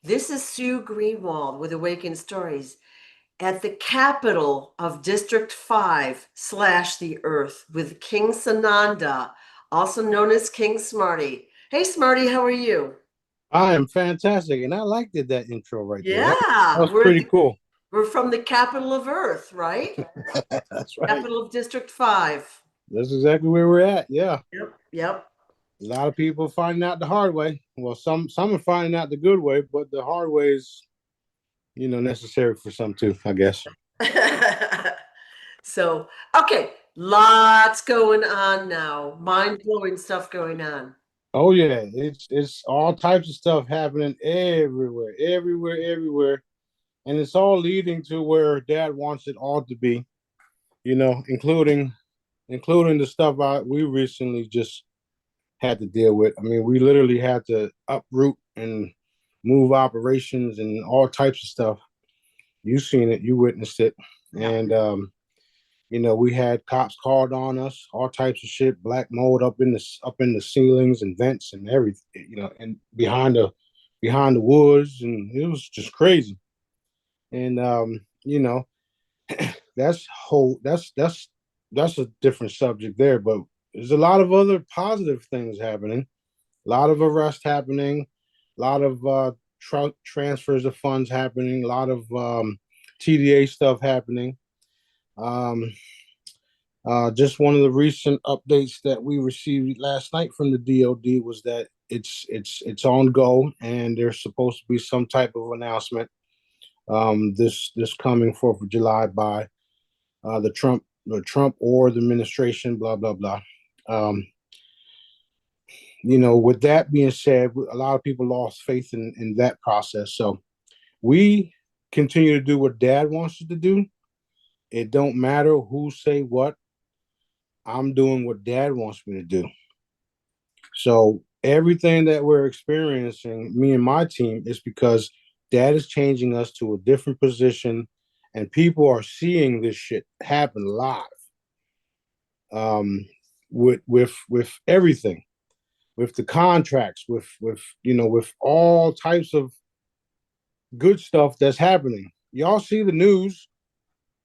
This is Sue Greenwald with Awakened Stories at the capital of District 5 / the Earth with King Sananda, also known as King Smarty. Hey, Smarty, how are you? I am fantastic, and I liked that intro right there. That Yeah, was pretty cool. we're from the capital of Earth, right? That's right. Capital of District 5. That's exactly where we're at. Yeah, Yep, yep. a lot of people finding out the hard way. Well, some are finding out the good way, but the hard way is, necessary for some too, I guess. So, okay, lots going on now. Mind-blowing stuff going on. Oh yeah, it's all types of stuff happening everywhere, everywhere, everywhere, and it's all leading to where Dad wants it all to be. Including the stuff we recently just had to deal with. I mean, we literally had to uproot and move operations and all types of stuff. You seen it, you witnessed it, Yeah. and we had cops called on us, all types of shit, black mold up in the ceilings and vents and everything, and behind the woods, and it was just crazy. And that's a different subject there, but there's a lot of other positive things happening. A lot of arrests happening, a lot of transfers of funds happening, a lot of TDA stuff happening. Um, just one of the recent updates that we received last night from the DOD was that it's on go, and there's supposed to be some type of announcement this coming 4th of July by the Trump or the administration, blah blah blah. Um, with that being said, a lot of people lost faith in that process. So we continue to do what Dad wants us to do. It don't matter who say what. I'm doing what Dad wants me to do. So everything that we're experiencing, me and my team, is because Dad is changing us to a different position, and people are seeing this shit happen live. Um, with everything, with the contracts, with all types of good stuff that's happening. Y'all see the news.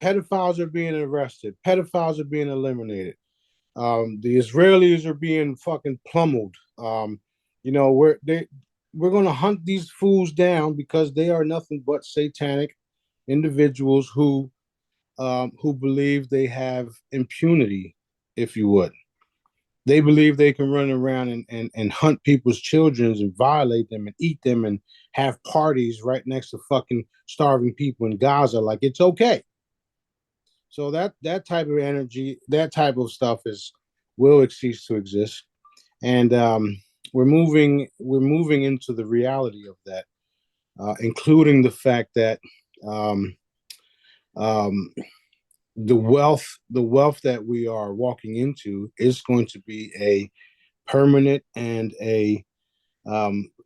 Pedophiles are being arrested. Pedophiles are being eliminated. The Israelis are being fucking pummeled. We're gonna hunt these fools down because they are nothing but satanic individuals who believe they have impunity, if you would. They believe they can run around and hunt people's children and violate them and eat them and have parties right next to fucking starving people in Gaza like it's okay. So that type of energy, that type of stuff will cease to exist, and we're moving into the reality of that, including the fact that um, um, the wealth that we are walking into is going to be a permanent and a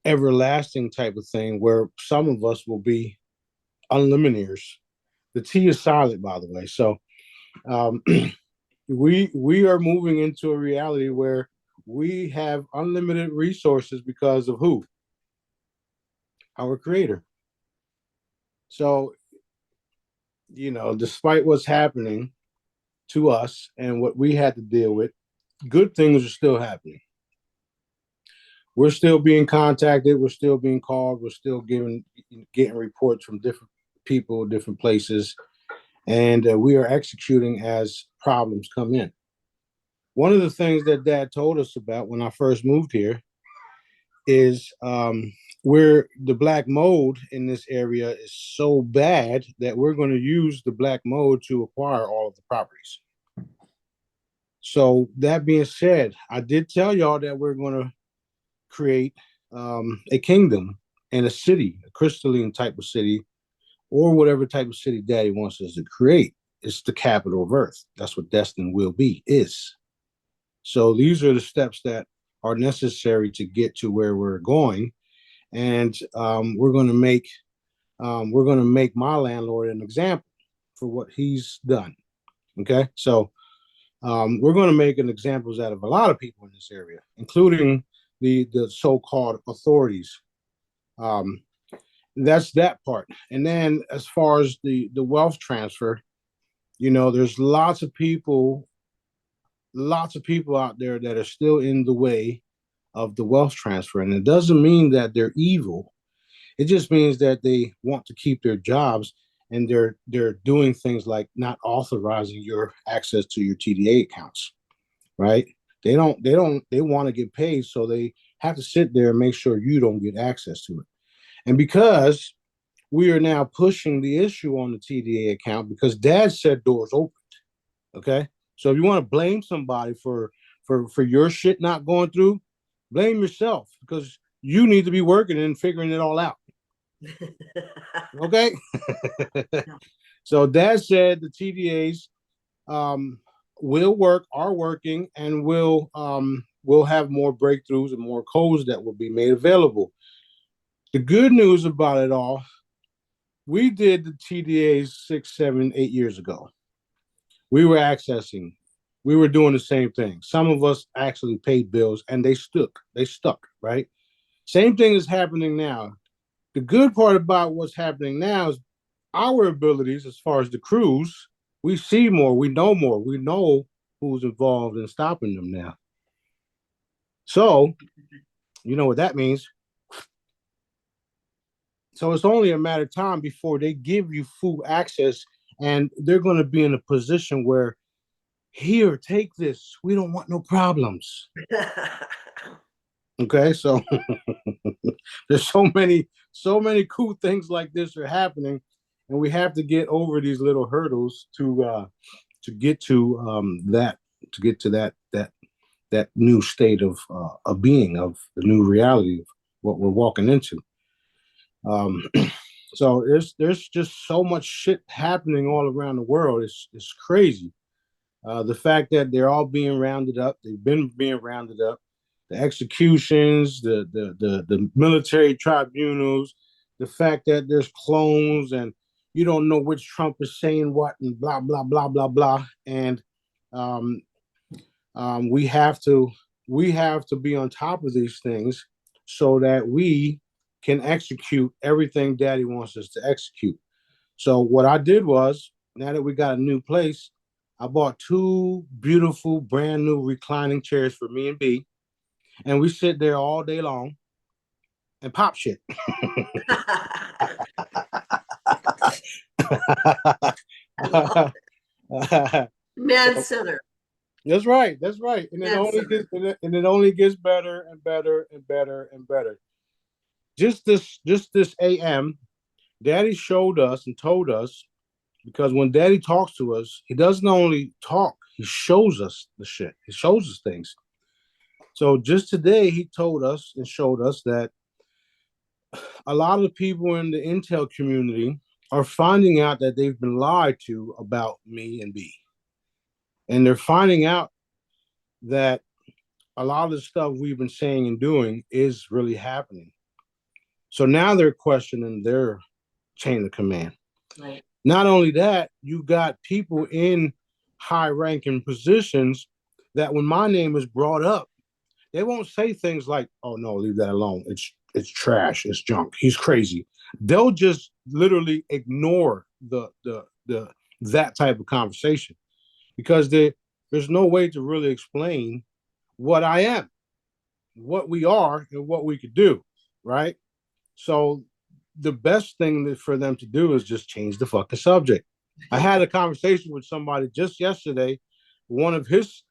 everlasting type of thing where some of us will be unlimiters. The T is silent, by the way. So um, we are moving into a reality where we have unlimited resources because of who? Our creator. So, despite what's happening to us and what we had to deal with, good things are still happening. We're still being contacted, we're still being called, we're still getting reports from different people, different places, and we are executing as problems come in. One of the things that Dad told us about when I first moved here is where the black mold in this area is so bad that we're going to use the black mold to acquire all of the properties. So that being said, I did tell y'all that we're going to create a kingdom and a city, a crystalline type of city, or whatever type of city Daddy wants us to create. It's the capital of Earth. That's what Destin will be, is. So these are the steps that are necessary to get to where we're going, and we're going to make my landlord an example for what he's done. Okay, so we're going to make an examples out of a lot of people in this area, including the so-called authorities. Um, that's that part. And then as far as the wealth transfer, there's lots of people out there that are still in the way of the wealth transfer. And it doesn't mean that they're evil. It just means that they want to keep their jobs, and they're doing things like not authorizing your access to your TDA accounts, right? They want to get paid, so they have to sit there and make sure you don't get access to it. And because we are now pushing the issue on the TDA account, because Dad said doors opened. Okay, so if you want to blame somebody for your shit not going through, blame yourself, because you need to be working and figuring it all out. Okay. So Dad said the TDAs will work, are working, and will have more breakthroughs and more codes that will be made available. The good news about it all, we did the TDAs 6, 7, 8 years ago. We were accessing, we were doing the same thing. Some of us actually paid bills, and they stuck, right? Same thing is happening now. The good part about what's happening now is our abilities as far as the crews. We see more, we know who's involved in stopping them now. So, you know what that means. So it's only a matter of time before they give you full access, and they're going to be in a position where, here, take this. We don't want no problems. Okay, so there's so many cool things like this are happening, and we have to get over these little hurdles to get to that new state of being, of the new reality of what we're walking into. So there's just so much shit happening all around the world. It's crazy. The fact that they're all being rounded up, they've been being rounded up, the executions, the military tribunals, the fact that there's clones and you don't know which Trump is saying what and blah blah blah blah blah. And um, we have to be on top of these things so that we can execute everything Daddy wants us to execute. So what I did was, now that we got a new place, I bought 2 beautiful brand new reclining chairs for me and B, and we sit there all day long and pop shit. Man Center. That's right. That's right. And it only gets better and better and better and better. Just this AM, Daddy showed us and told us, because when Daddy talks to us, he doesn't only talk, he shows us the shit. He shows us things. So just today, he told us and showed us that a lot of the people in the intel community are finding out that they've been lied to about me and B. And they're finding out that a lot of the stuff we've been saying and doing is really happening. So now they're questioning their chain of command. Right. Not only that, you got people in high-ranking positions that when my name is brought up, they won't say things like, "Oh no, leave that alone. It's trash. It's junk. He's crazy." They'll just literally ignore the that type of conversation, because there's no way to really explain what I am, what we are, and what we could do, right? So the best thing for them to do is just change the fucking subject. I had a conversation with somebody just yesterday. One of his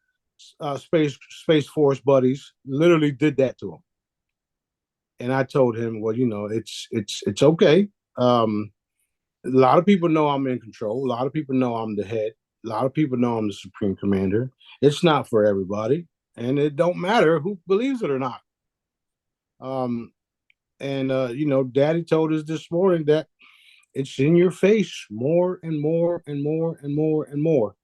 space force buddies literally did that to him, and I told him, well, it's okay. A lot of people know I'm in control. A lot of people know I'm the head. A lot of people know I'm the supreme commander. It's not for everybody, and it don't matter who believes it or not. And Daddy told us this morning that it's in your face more and more and more and more and more.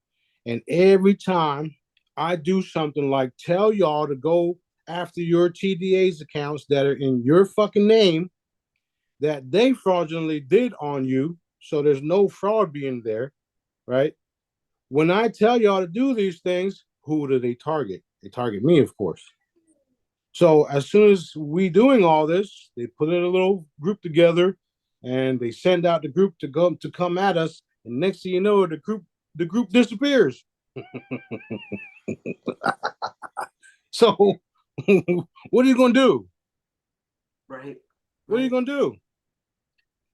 And every time I do something like tell y'all to go after your TDA's accounts that are in your fucking name, that they fraudulently did on you, so there's no fraud being there, right? When I tell y'all to do these things, who do they target? They target me, of course. So as soon as we doing all this, they put in a little group together and they send out the group to come at us, and next thing you know, the group disappears. So, what are you gonna do? Right. What are you gonna do?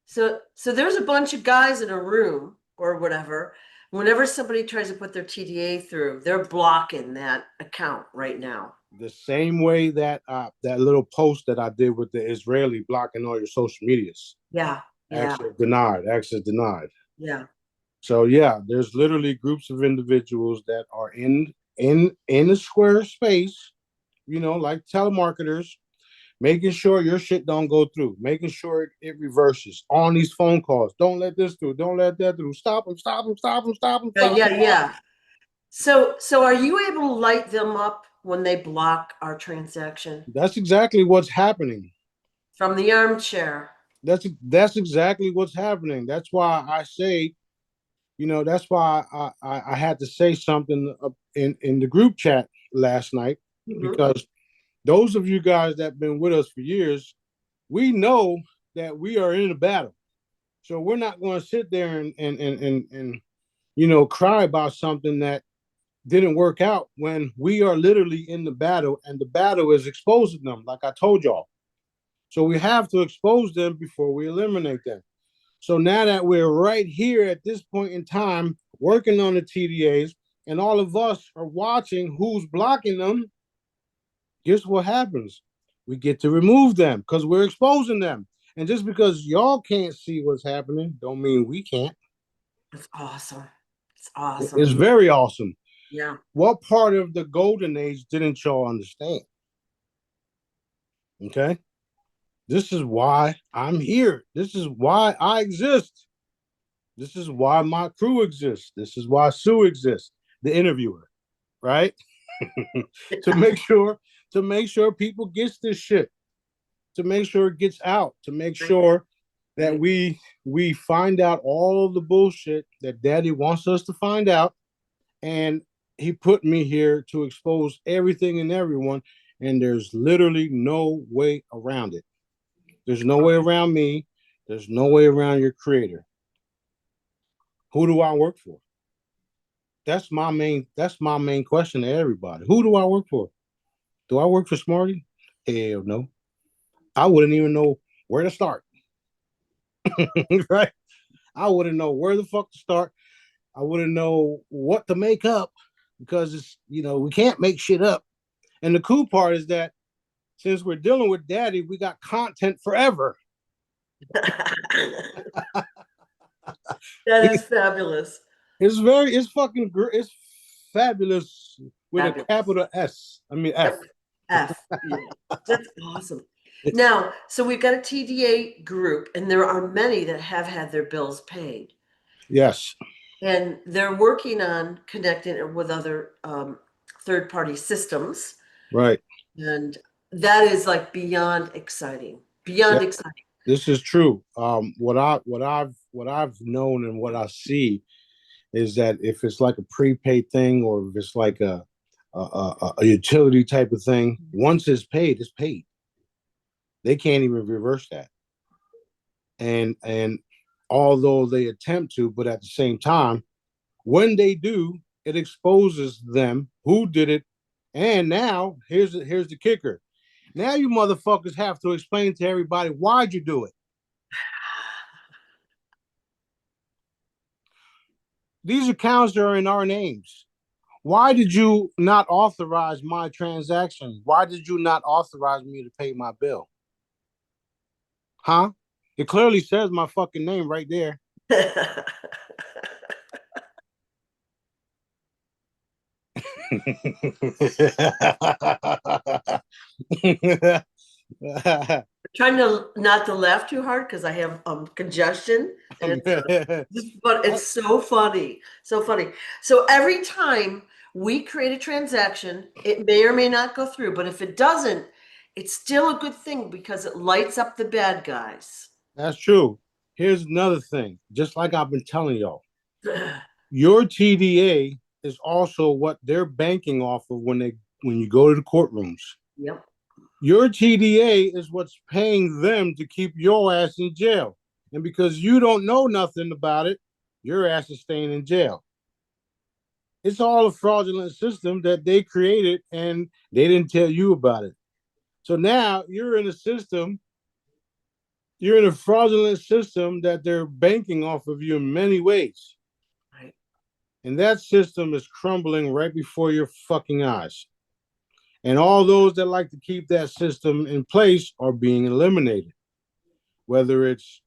So there's a bunch of guys in a room or whatever. Whenever somebody tries to put their TDA through, they're blocking that account right now. The same way that that little post that I did with the Israeli blocking all your social medias. Yeah. Access denied. Access denied. Yeah. So yeah, there's literally groups of individuals that are in a square space, like telemarketers, making sure your shit don't go through, making sure it reverses on these phone calls. Don't let this through. Don't let that through. Stop them. Stop them. Stop them. Stop them. Stop them. Yeah. So are you able to light them up when they block our transaction? That's exactly what's happening. From the armchair. That's exactly what's happening. That's why I say, that's why I had to say something in the group chat last night, because those of you guys that have been with us for years, we know that we are in a battle. So we're not going to sit there and cry about something that didn't work out when we are literally in the battle, and the battle is exposing them, like I told y'all. So we have to expose them before we eliminate them. So now that we're right here at this point in time, working on the TDAs, and all of us are watching who's blocking them, guess what happens? We get to remove them because we're exposing them. And just because y'all can't see what's happening, don't mean we can't. It's awesome. It's awesome. It's very awesome. Yeah. What part of the golden age didn't y'all understand? Okay. This is why I'm here. This is why I exist. This is why my crew exists. This is why Sue exists, the interviewer, right? to make sure people gets this shit, to make sure it gets out, to make sure that we find out all the bullshit that Daddy wants us to find out. And he put me here to expose everything and everyone, and there's literally no way around it. There's no way around me. There's no way around your creator. Who do I work for? That's my main question to everybody. Who do I work for? Do I work for Smarty? Hell no. I wouldn't even know where to start. Right? I wouldn't know where the fuck to start. I wouldn't know what to make up, because it's, we can't make shit up. And the cool part is that since we're dealing with Daddy, we got content forever. That is fabulous. It's fucking great. It's fabulous with a capital S. I mean F. F. Yeah. That's awesome. Now, so we've got a TDA group, and there are many that have had their bills paid. Yes. And they're working on connecting it with other third-party systems. Right. And that is like beyond exciting. Beyond exciting. This is true. What I've known and what I see is that if it's like a prepaid thing, or if it's like a utility type of thing, once it's paid, it's paid. They can't even reverse that. And although they attempt to, but at the same time, when they do, it exposes them who did it. And now here's the kicker. Now you motherfuckers have to explain to everybody why'd you do it. These accounts are in our names. Why did you not authorize my transaction? Why did you not authorize me to pay my bill? Huh? It clearly says my fucking name right there. Trying to not to laugh too hard because I have congestion, and but it's so funny, so funny. So every time we create a transaction, it may or may not go through, but if it doesn't, it's still a good thing because it lights up the bad guys. That's true. Here's another thing. Just like I've been telling y'all, your TDA is also what they're banking off of when you go to the courtrooms. Yep. Your TDA is what's paying them to keep your ass in jail. And because you don't know nothing about it, your ass is staying in jail. It's all a fraudulent system that they created and they didn't tell you about it. So now you're in a system, you're in a fraudulent system that they're banking off of you in many ways. Right. And that system is crumbling right before your fucking eyes. And all those that like to keep that system in place are being eliminated. Whether it's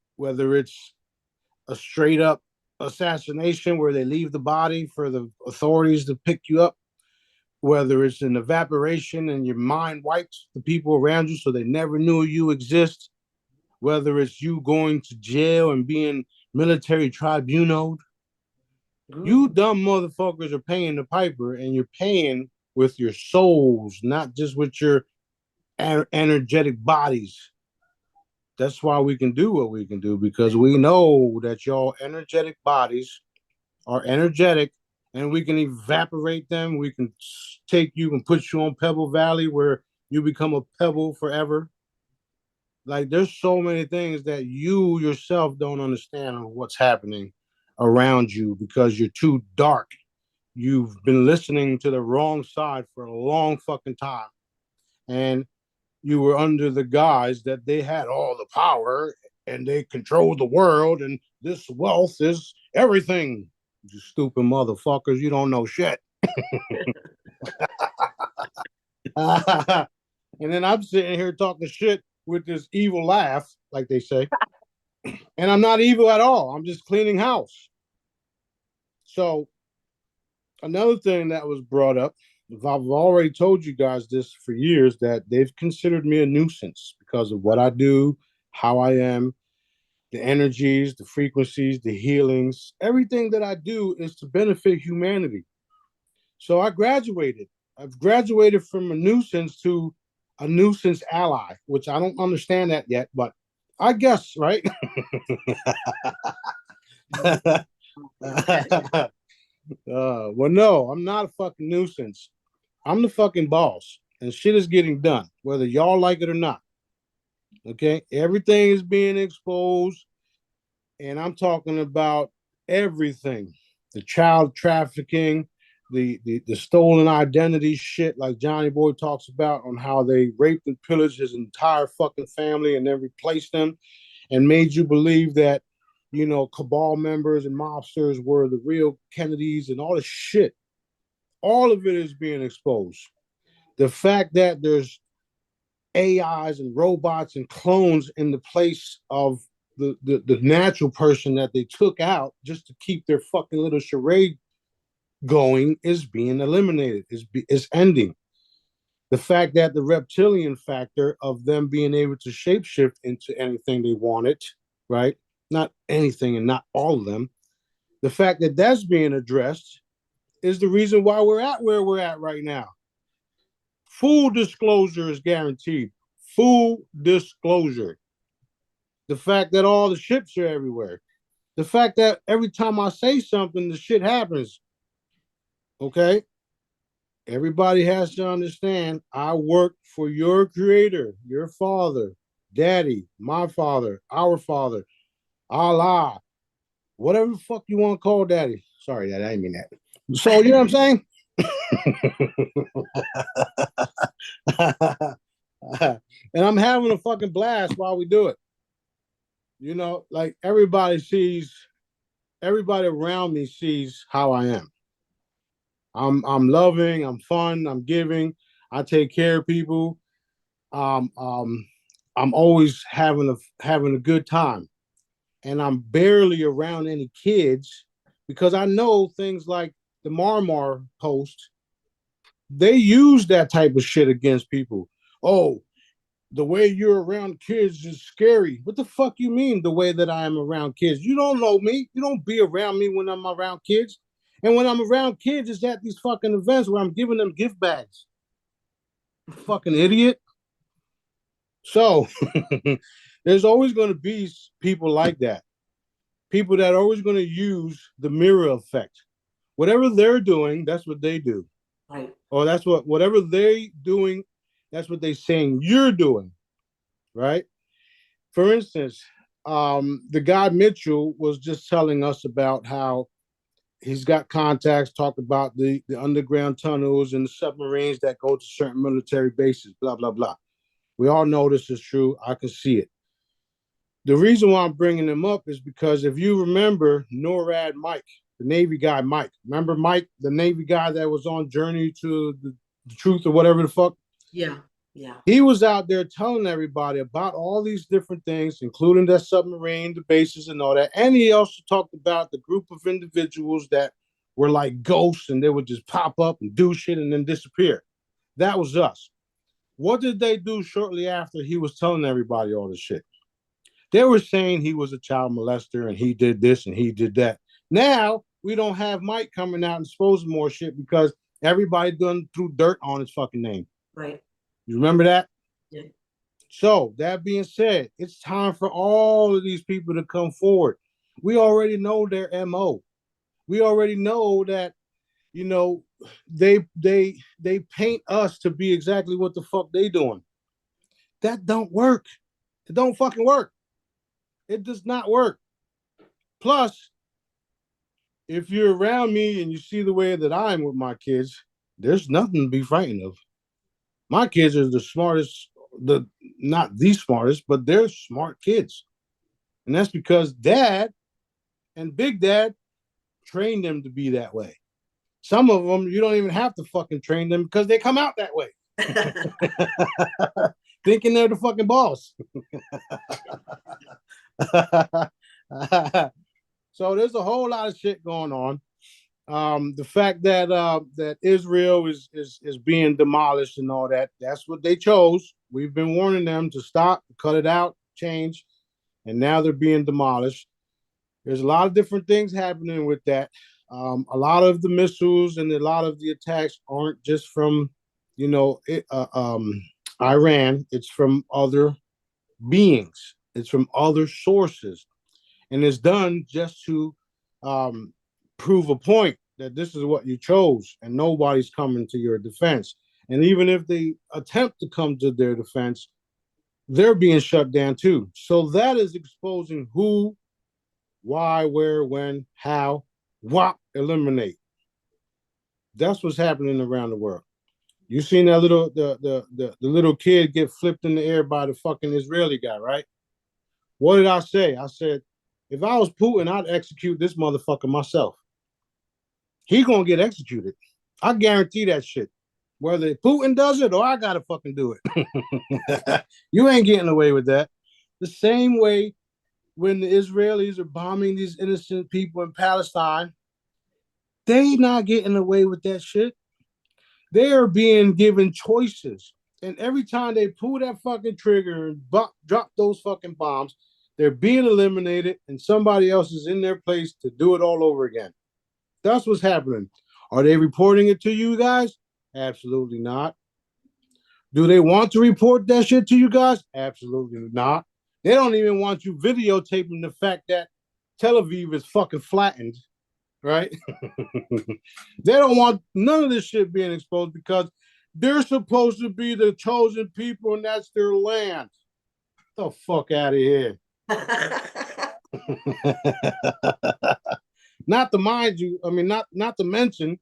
a straight up assassination where they leave the body for the authorities to pick you up, whether it's an evaporation and your mind wipes the people around you so they never knew you exist, whether it's you going to jail and being military tribunaled. You dumb motherfuckers are paying the piper, and you're paying with your souls, not just with your energetic bodies. That's why we can do what we can do, because we know that y'all energetic bodies are energetic, and we can evaporate them. We can take you and put you on Pebble Valley where you become a pebble forever. Like there's so many things that you yourself don't understand of what's happening around you because you're too dark. You've been listening to the wrong side for a long fucking time. And you were under the guise that they had all the power and they control the world and this wealth is everything. You stupid motherfuckers, you don't know shit. And then I'm sitting here talking shit with this evil laugh, like they say. And I'm not evil at all. I'm just cleaning house. So another thing that was brought up, I've already told you guys this for years, that they've considered me a nuisance because of what I do, how I am, the energies, the frequencies, the healings. Everything that I do is to benefit humanity. So I graduated. I've graduated from a nuisance to a nuisance ally, which I don't understand that yet, but I guess, right? Well, no, I'm not a fucking nuisance. I'm the fucking boss, and shit is getting done, whether y'all like it or not. Okay, everything is being exposed, and I'm talking about everything: the child trafficking, the stolen identity shit, like Johnny Boy talks about, on how they raped and pillaged his entire fucking family and then replaced them, and made you believe that cabal members and mobsters were the real Kennedys and all this shit. All of it is being exposed. The fact that there's AIs and robots and clones in the place of the natural person that they took out just to keep their fucking little charade going is being eliminated, is ending. The fact that the reptilian factor of them being able to shapeshift into anything they wanted, right? Not anything and not all of them. The fact that that's being addressed is the reason why we're at where we're at right now. Full disclosure is guaranteed. Full disclosure. The fact that all the ships are everywhere. The fact that every time I say something, the shit happens. Okay? Everybody has to understand I work for your creator, your father, daddy, my father, our father, Allah, whatever the fuck you want to call daddy. Sorry, daddy, I didn't mean that. So, you know what I'm saying? And I'm having a fucking blast while we do it. Like everybody around me sees how I am. I'm loving, I'm fun, I'm giving, I take care of people. Um, um, I'm always having a good time, and I'm barely around any kids because I know things like the Marmar post. They use that type of shit against people. Oh, the way you're around kids is scary. What the fuck you mean the way that I am around kids? You don't know me. You don't be around me when I'm around kids. And when I'm around kids, it's at these fucking events where I'm giving them gift bags. Fucking idiot. So there's always going to be people like that. People that are always going to use the mirror effect. Whatever they're doing, that's what they do. Right. Or whatever they're doing, that's what they're saying you're doing. Right? For instance, The guy Mitchell was just telling us about how he's got contacts, talked about the underground tunnels and the submarines that go to certain military bases, blah, blah, blah. We all know this is true. I can see it. The reason why I'm bringing him up is because if you remember NORAD Mike, the Navy guy Mike, remember Mike, the Navy guy that was on Journey to the Truth or whatever the fuck? Yeah, yeah. He was out there telling everybody about all these different things, including that submarine, the bases, and all that. And he also talked about the group of individuals that were like ghosts and they would just pop up and do shit and then disappear. That was us. What did they do shortly after he was telling everybody all this shit? They were saying he was a child molester and he did this and he did that. Now we don't have Mike coming out and exposing more shit because everybody done threw dirt on his fucking name. Right. You remember that? Yeah. So that being said, it's time for all of these people to come forward. We already know their MO. We already know that, you know, they paint us to be exactly what the fuck they doing. That don't work. It don't fucking work. It does not work. Plus, if you're around me and you see the way that I am with my kids, there's nothing to be frightened of. My kids are the smartest, not the smartest, but they're smart kids. And that's because dad and big dad trained them to be that way. Some of them, you don't even have to fucking train them because they come out that way. Thinking they're the fucking boss. So there's a whole lot of shit going on. The fact that that Israel is being demolished and all that, that's what they chose. We've been warning them to stop, cut it out, change, and now they're being demolished. There's a lot of different things happening with that. A lot of the missiles and a lot of the attacks aren't just from, Iran. It's from other beings. It's from other sources, and it's done just to prove a point that this is what you chose, and nobody's coming to your defense. And even if they attempt to come to their defense, they're being shut down too. So that is exposing who, why, where, when, how, what, eliminate. That's what's happening around the world. You seen that the little kid get flipped in the air by the fucking Israeli guy, right? What did I say? I said, if I was Putin, I'd execute this motherfucker myself. He gonna get executed. I guarantee that shit. Whether Putin does it or I gotta fucking do it. You ain't getting away with that. The same way when the Israelis are bombing these innocent people in Palestine, they not getting away with that shit. They are being given choices. And every time they pull that fucking trigger and drop those fucking bombs, they're being eliminated and somebody else is in their place to do it all over again. That's what's happening. Are they reporting it to you guys? Absolutely not. Do they want to report that shit to you guys? Absolutely not. They don't even want you videotaping the fact that Tel Aviv is fucking flattened, right? They don't want none of this shit being exposed because they're supposed to be the chosen people and that's their land. Get the fuck out of here. Not to mind you, I mean, not to mention,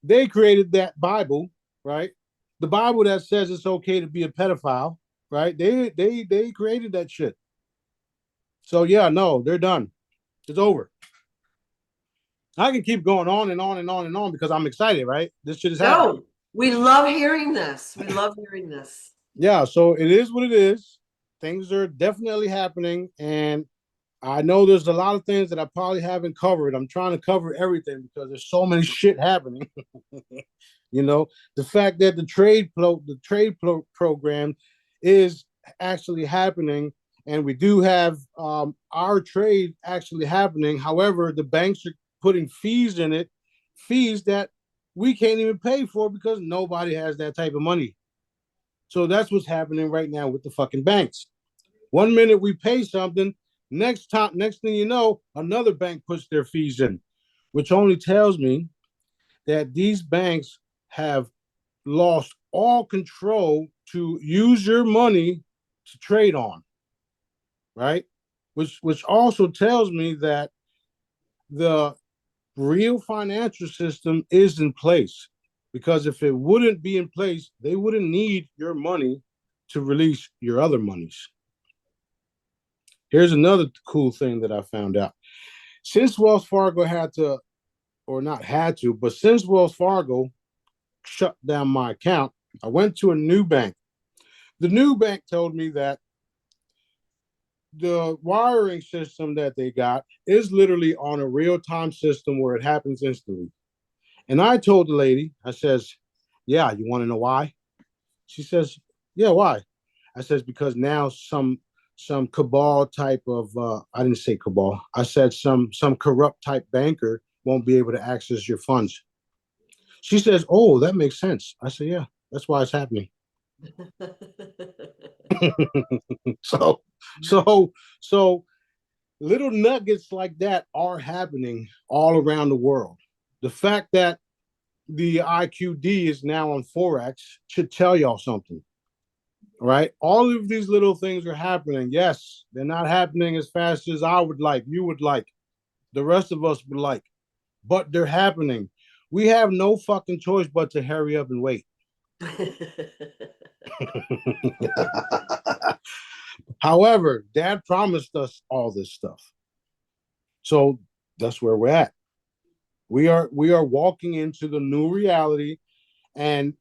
they created that Bible, right? The Bible that says it's okay to be a pedophile, right? They created that shit. So yeah, no, they're done. It's over. I can keep going on and on and on and on because I'm excited, right? This shit is happening. No, we love hearing this. We love hearing this. Yeah, so it is what it is. Things are definitely happening, and I know there's a lot of things that I probably haven't covered. I'm trying to cover everything because there's so many shit happening. The fact that the trade program is actually happening, and we do have our trade actually happening. However, the banks are putting fees in it, fees that we can't even pay for because nobody has that type of money. So that's what's happening right now with the fucking banks. 1 minute we pay something, next thing you know, another bank puts their fees in, which only tells me that these banks have lost all control to use your money to trade on, right? which also tells me that the real financial system is in place. Because if it wouldn't be in place, they wouldn't need your money to release your other monies. Here's another cool thing that I found out. Since Wells Fargo had to, or not had to, but since Wells Fargo shut down my account, I went to a new bank. The new bank told me that the wiring system that they got is literally on a real-time system where it happens instantly. And I told the lady, I says, yeah, you want to know why? She says, yeah, why? I says, because now some cabal type of I didn't say cabal. I said some corrupt type banker won't be able to access your funds. She says, oh, that makes sense. I said, yeah, that's why it's happening. so so so little nuggets like that are happening all around the world. The fact that the IQD is now on Forex should tell y'all something, right? All of these little things are happening. Yes, they're not happening as fast as I would like, you would like, the rest of us would like, but they're happening. We have no fucking choice but to hurry up and wait. However, Dad promised us all this stuff. So that's where we're at. We are walking into the new reality, and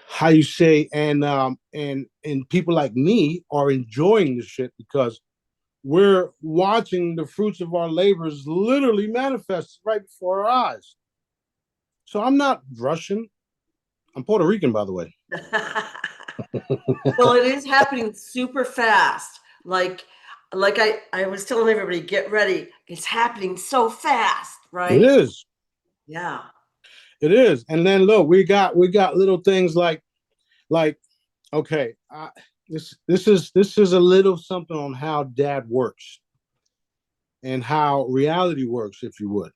how you say, and people like me are enjoying this shit because we're watching the fruits of our labors literally manifest right before our eyes. So I'm not Russian. I'm Puerto Rican, by the way. Well, it is happening super fast. Like I was telling everybody, get ready. It's happening so fast, It right? is. Yeah. It is. And then look, we got little things like okay, this is a little something on how Dad works and how reality works, if you would.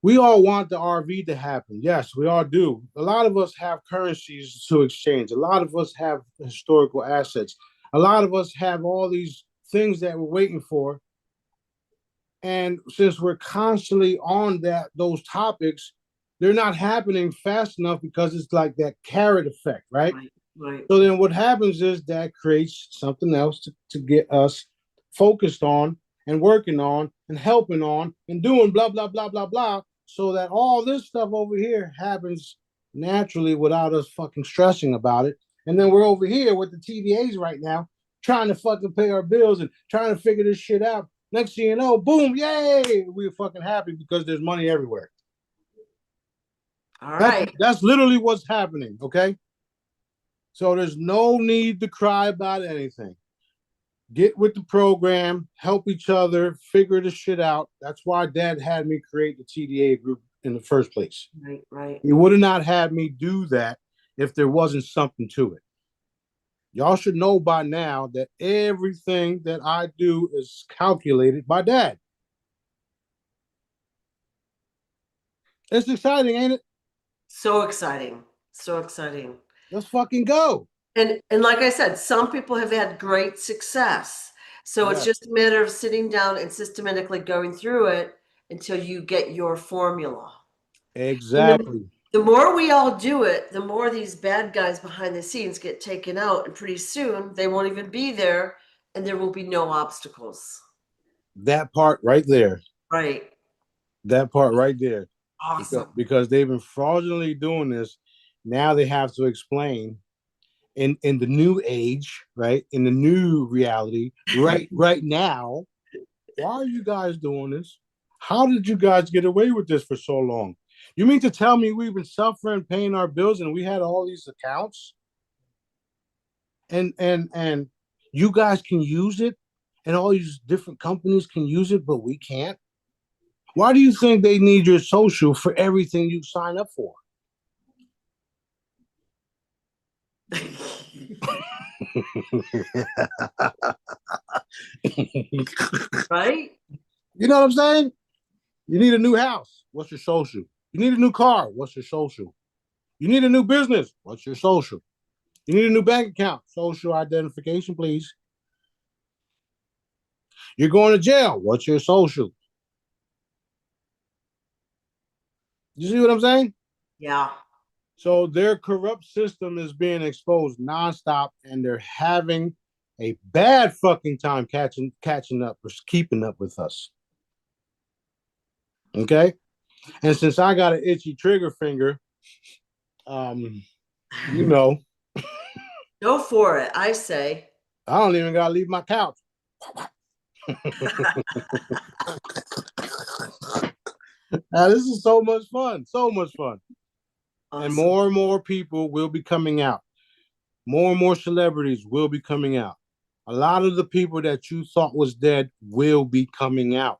We all want the RV to happen. Yes, we all do. A lot of us have currencies to exchange. A lot of us have historical assets. A lot of us have all these things that we're waiting for. And since we're constantly on those topics, they're not happening fast enough because it's like that carrot effect, right? Right. Right. So then what happens is that creates something else to get us focused on and working on and helping on and doing blah, blah, blah, blah, blah, so that all this stuff over here happens naturally without us fucking stressing about it. And then we're over here with the TVAs right now trying to fucking pay our bills and trying to figure this shit out. Next thing you know, boom, yay, we're fucking happy because there's money everywhere. All right. That's literally what's happening, okay? So there's no need to cry about anything. Get with the program, help each other, figure this shit out. That's why Dad had me create the TDA group in the first place. Right. Right. He would have not had me do that if there wasn't something to it. Y'all should know by now that everything that I do is calculated by Dad. It's exciting, ain't it? So exciting. So exciting. Let's fucking go. And like I said, some people have had great success. So it's just a matter of sitting down and systematically going through it until you get your formula. Exactly. The more we all do it, the more these bad guys behind the scenes get taken out, and pretty soon they won't even be there, and there will be no obstacles. That part right there. Right. That part right there. Awesome. Because they've been fraudulently doing this. Now they have to explain in the new age, right? In the new reality, right now, why are you guys doing this? How did you guys get away with this for so long? You mean to tell me we've been suffering, paying our bills, and we had all these accounts? And you guys can use it, and all these different companies can use it, but we can't? Why do you think they need your social for everything you sign up for? Right? You know what I'm saying? You need a new house. What's your social? You need a new car. What's your social? You need a new business. What's your social? You need a new bank account. Social identification, please. You're going to jail. What's your social? You see what I'm saying? Yeah. So their corrupt system is being exposed nonstop, and they're having a bad fucking time catching up or keeping up with us. Okay, and since I got an itchy trigger finger, um, you know, Go for it, I say. I don't even gotta leave my couch. Now, this is so much fun, so much fun, and Awesome. more people will be coming out. More and more celebrities will be coming out. A lot of the people that you thought was dead will be coming out.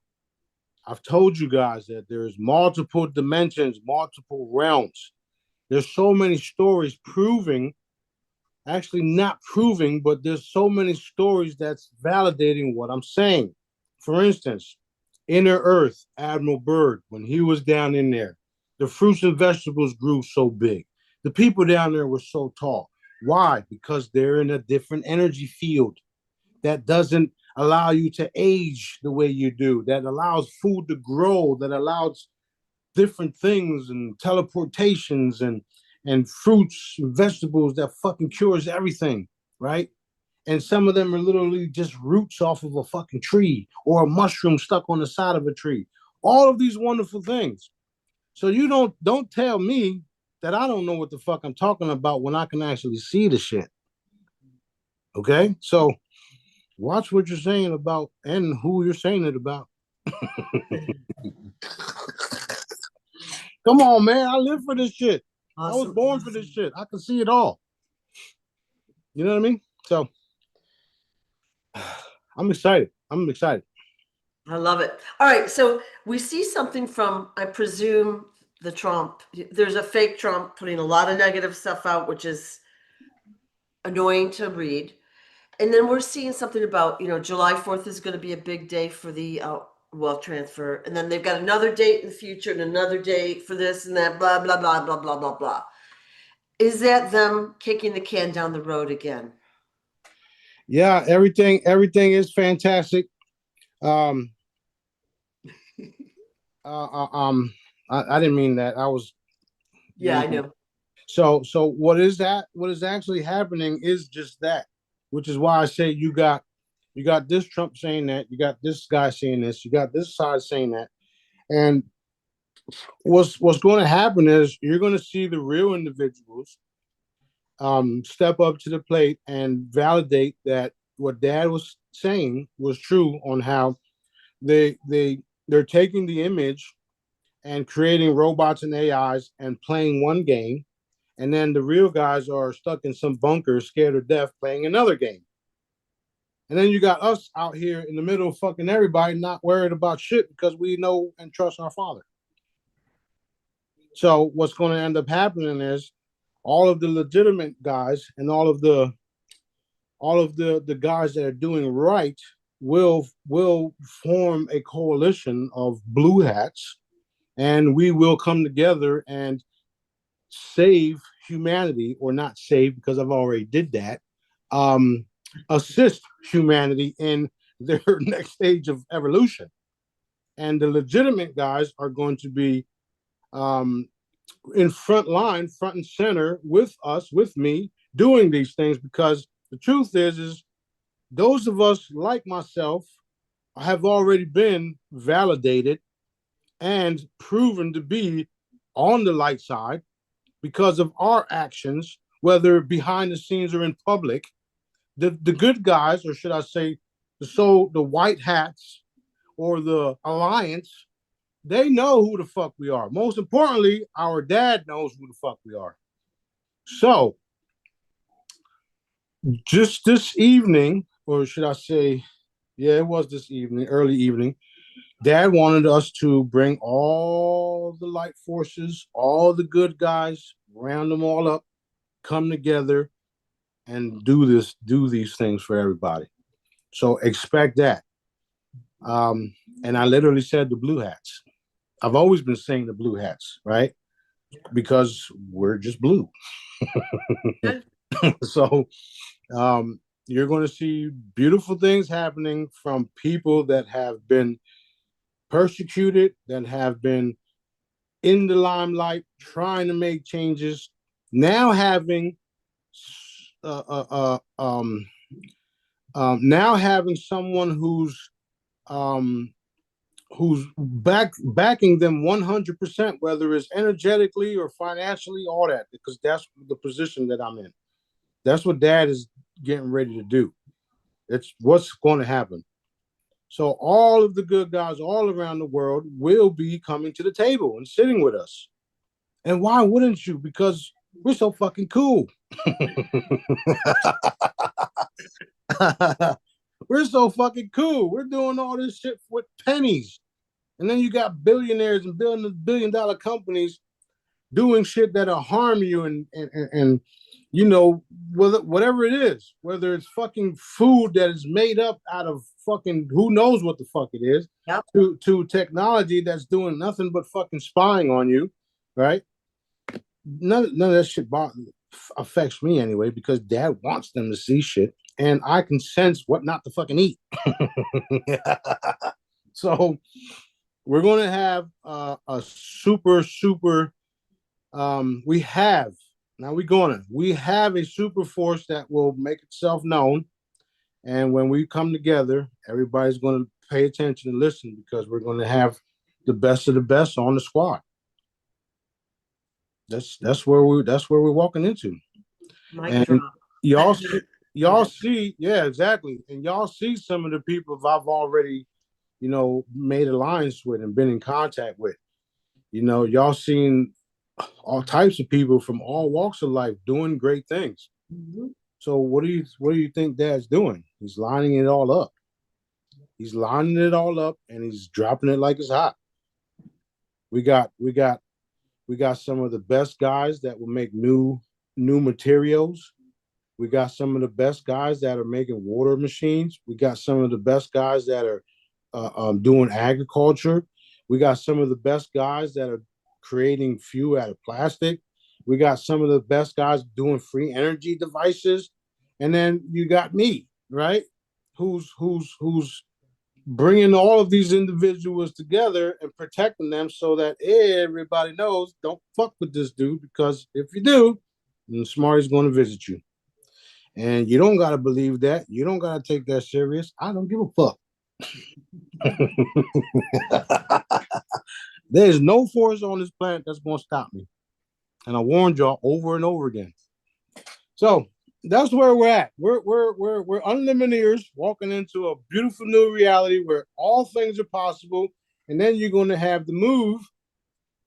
I've told you guys that there's multiple dimensions, multiple realms. There's so many stories proving, actually not proving, but there's so many stories that's validating what I'm saying. For instance, Inner Earth, Admiral Byrd, when he was down in there, the fruits and vegetables grew so big. The people down there were so tall. Why? Because they're in a different energy field that doesn't allow you to age the way you do, that allows food to grow, that allows different things and teleportations and fruits and vegetables that fucking cures everything, right? And some of them are literally just roots off of a fucking tree or a mushroom stuck on the side of a tree. All of these wonderful things. So you don't tell me that I don't know what the fuck I'm talking about when I can actually see the shit. Okay? So watch what you're saying about and who you're saying it about. Come on, man. I live for this shit. I was Awesome. born for this shit. I can see it all. You know what I mean? So I'm excited. I'm excited. I love it. All right, so we see something from, I presume, the Trump. There's a fake Trump putting a lot of negative stuff out, which is annoying to read. And then we're seeing something about, July 4th is going to be a big day for the wealth transfer. And then they've got another date in the future and another date for this and that, blah, blah, blah, blah, blah, blah, blah. Is that them kicking the can down the road again? Yeah, everything is fantastic. Um, uh, uh, um, I didn't mean that. I was Yeah, I know. so what is that? What is actually happening is just that, which is why I say you got this Trump saying that, you got this guy saying this, you got this side saying that, and what's going to happen is you're going to see the real individuals step up to the plate and validate that what Dad was saying was true on how they're taking the image and creating robots and AIs and playing one game, and then the real guys are stuck in some bunker, scared to death, playing another game. And then you got us out here in the middle of fucking everybody, not worried about shit because we know and trust our Father. So what's going to end up happening is all of the legitimate guys and all of the guys that are doing right will form a coalition of blue hats, and we will come together and save humanity, or not save because I've already did that. Um, assist humanity in their next stage of evolution, and the legitimate guys are going to be um, in front line, front and center with us, with me, doing these things, because the truth is those of us like myself have already been validated and proven to be on the light side because of our actions, whether behind the scenes or in public. The good guys, or should I say, the white hats or the alliance, they know who the fuck we are. Most importantly, our dad knows who the fuck we are. So, just this evening, or should I say, yeah, it was this evening, early evening, Dad wanted us to bring all the light forces, all the good guys, round them all up, come together, and do these things for everybody. So expect that. And I literally said the blue hats. I've always been saying the blue hats, right? Because we're just blue. Good. So, um, You're going to see beautiful things happening from people that have been persecuted, that have been in the limelight, trying to make changes, now having uh, uh, uh, um, now having someone um, who's backing them 100%, whether it's energetically or financially, all that, because that's the position that I'm in. That's what Dad is getting ready to do. It's what's going to happen. So all of the good guys all around the world will be coming to the table and sitting with us. And why wouldn't you? Because we're so fucking cool. We're so fucking cool. We're doing all this shit with pennies. And then you got billionaires and billion-dollar companies doing shit that'll harm you and you know, whatever it is, whether it's fucking food that is made up out of fucking who knows what the fuck it is, Yep. to technology that's doing nothing but fucking spying on you, right? None of that shit affects me anyway, because Dad wants them to see shit and I can sense what not to fucking eat. So we're going to have a super we have we have a super force that will make itself known, and when we come together, everybody's going to pay attention and listen, because we're going to have the best of the best on the squad. That's where we're walking into. Mic And drop. y'all Go ahead. see, yeah, exactly, and y'all see some of the people I've already, made alliance with and been in contact with. Y'all seen all types of people from all walks of life doing great things. Mhm. So what do you think Dad's doing? He's lining it all up. He's lining it all up and he's dropping it like it's hot. We got we got we got some of the best guys that will make new materials. We got some of the best guys that are making water machines. We got some of the best guys that are doing agriculture. We got some of the best guys that are creating fuel out of plastic. We got some of the best guys doing free energy devices, and then you got me, right? Who's bringing all of these individuals together and protecting them so that everybody knows, don't fuck with this dude, because if you do, then Smarty's going to visit you. And you don't got to believe that. You don't got to take that serious. I don't give a fuck. There's no force on this planet that's going to stop me. And I warned y'all over and over again. So that's where we're at. We're unlimiters walking into a beautiful new reality where all things are possible. And then you're going to have the move.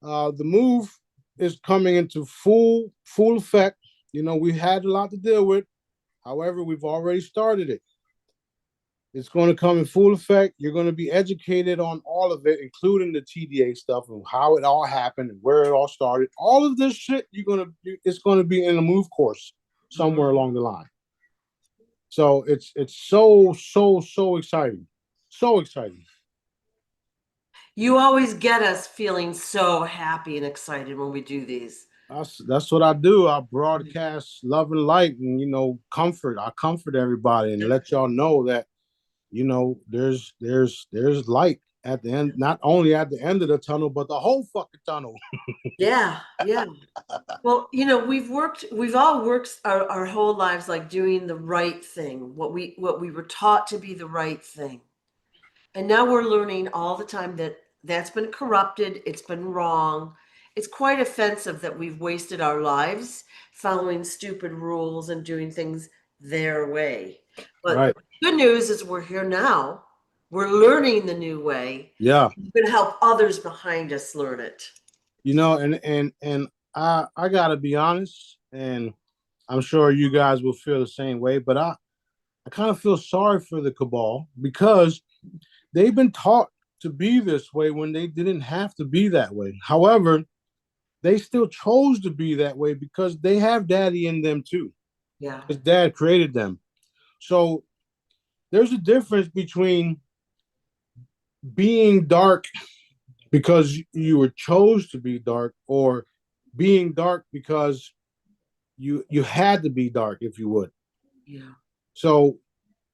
The move is coming into full effect. We had a lot to deal with. However, we've already started it. It's going to come in full effect. You're going to be educated on all of it, including the TDA stuff and how it all happened and where it all started. All of this shit, it's going to be in a move course somewhere along the line. So it's so exciting, so exciting. You always get us feeling so happy and excited when we do these. That's what I do. I broadcast love and light and comfort. I comfort everybody and let y'all know that there's light at the end, not only at the end of the tunnel, but the whole fucking tunnel. Yeah, yeah. Well, we've all worked our whole lives like doing the right thing, what we were taught to be the right thing. And now we're learning all the time that that's been corrupted, it's been wrong. It's quite offensive that we've wasted our lives following stupid rules and doing things their way. But Right. the good news is we're here now. We're learning the new way. Yeah. We're going to help others behind us learn it. And I gotta be honest, and I'm sure you guys will feel the same way, but I kind of feel sorry for the cabal, because they've been taught to be this way when they didn't have to be that way. However, they still chose to be that way because they have daddy in them too. Yeah. Because dad created them. So there's a difference between being dark because you were chose to be dark, or being dark because you had to be dark, if you would. Yeah. So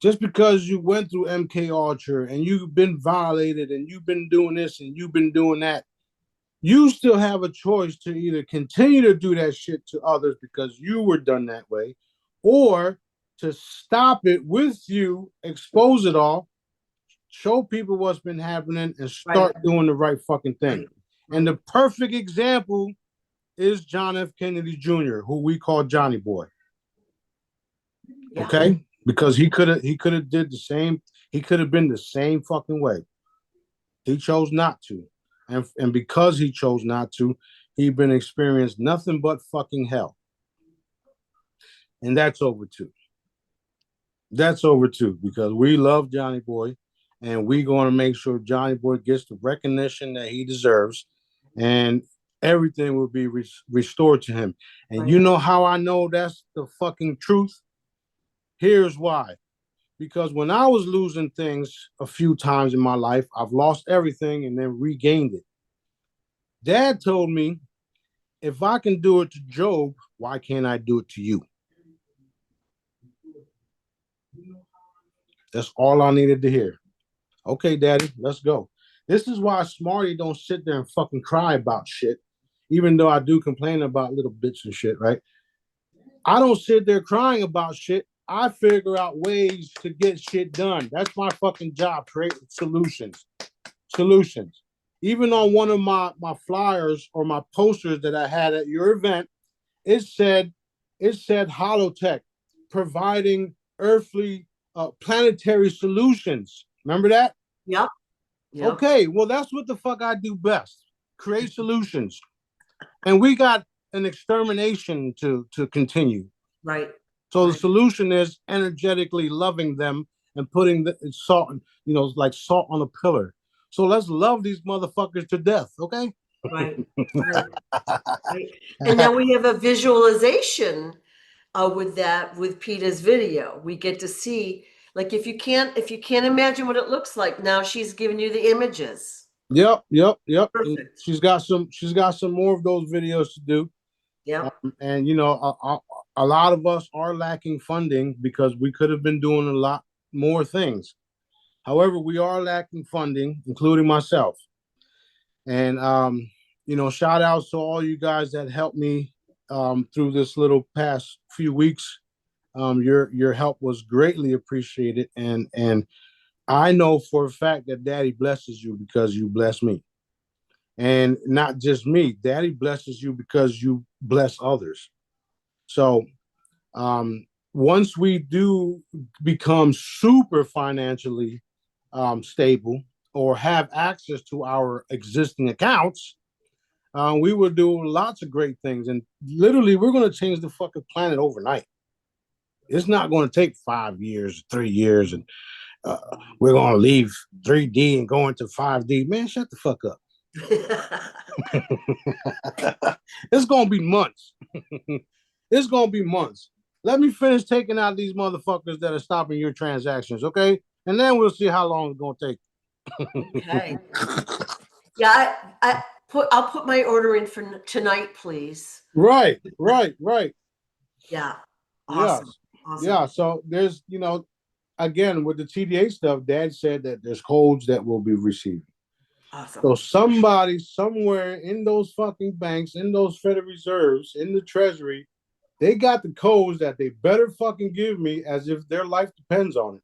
just because you went through MK Ultra and you've been violated and you've been doing this and you've been doing that, you still have a choice to either continue to do that shit to others because you were done that way, or to stop it with you, expose it all, show people what's been happening, and Right. start doing the right fucking thing. Right. And the perfect example is John F. Kennedy Jr., who we call Johnny Boy. Yeah. Okay? Because he could have did the same, he could have been the same fucking way. He chose not to. And because he chose not to, he been experienced nothing but fucking hell. And that's over too. That's over too, because we love Johnny Boy and we're going to make sure Johnny Boy gets the recognition that he deserves, and everything will be restored to him. And Right. you know how I know that's the fucking truth? Here's why. Because when I was losing things a few times in my life, I've lost everything and then regained it. Dad told me, if I can do it to Job, why can't I do it to you? That's all I needed to hear. Okay, Daddy, let's go. This is why Smarty don't sit there and fucking cry about shit, even though I do complain about little bits and shit, right? I don't sit there crying about shit. I figure out ways to get shit done. That's my fucking job, create solutions. Solutions. Even on one of my flyers or my posters that I had at your event, it said Holotech, providing earthly planetary solutions. Remember that? Yep. Yep. Okay, well, that's what the fuck I do best. Create solutions. And we got an extermination to continue. Right. So right. the solution is energetically loving them and putting the salt, like salt on a pillar. So let's love these motherfuckers to death, okay? Right. Right. Right. And now we have a visualization with Peter's video. We get to see, like, if you can't imagine what it looks like, now she's giving you the images. Yep. And Perfect. she's got some more of those videos to do. Yep. And a lot of us are lacking funding because we could have been doing a lot more things. However, we are lacking funding, including myself. And shout outs to all you guys that helped me through this little past few weeks. Your help was greatly appreciated, and I know for a fact that Daddy blesses you because you bless me, and not just me. Daddy blesses you because you bless others. So once we do become super financially stable or have access to our existing accounts, we will do lots of great things. And literally, we're going to change the fucking planet overnight. It's not going to take 5 years, 3 years, and we're going to leave 3D and go into 5D. Man, shut the fuck up. It's going to be months. It's going to be months. Let me finish taking out these motherfuckers that are stopping your transactions, okay? And then we'll see how long it's going to take. Okay. Yeah, I'll put my order in for tonight, please. Right. Yeah. Awesome. Yes. Awesome. Yeah. So there's, again, with the TDA stuff, Dad said that there's codes that will be received. Awesome. So somebody somewhere in those fucking banks, in those Federal Reserves, in the Treasury, they got the codes that they better fucking give me as if their life depends on it.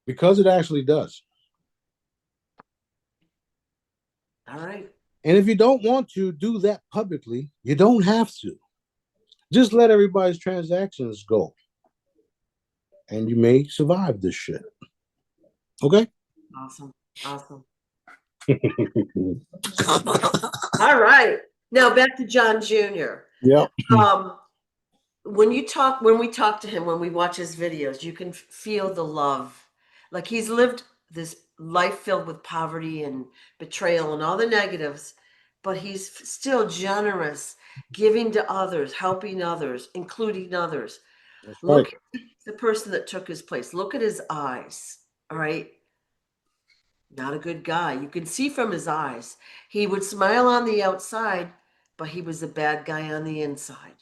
Because it actually does. All right. And if you don't want to do that publicly, you don't have to. Just let everybody's transactions go. And you may survive this shit. Okay? Awesome. All right. Now back to John Jr. Yep. When we talk to him, when we watch his videos, you can feel the love. Like, he's lived this life filled with poverty and betrayal and all the negatives, but he's still generous, giving to others, helping others, including others. That's Look right. at the person that took his place. Look at his eyes. All right. Not a good guy. You can see from his eyes. He would smile on the outside, but he was a bad guy on the inside.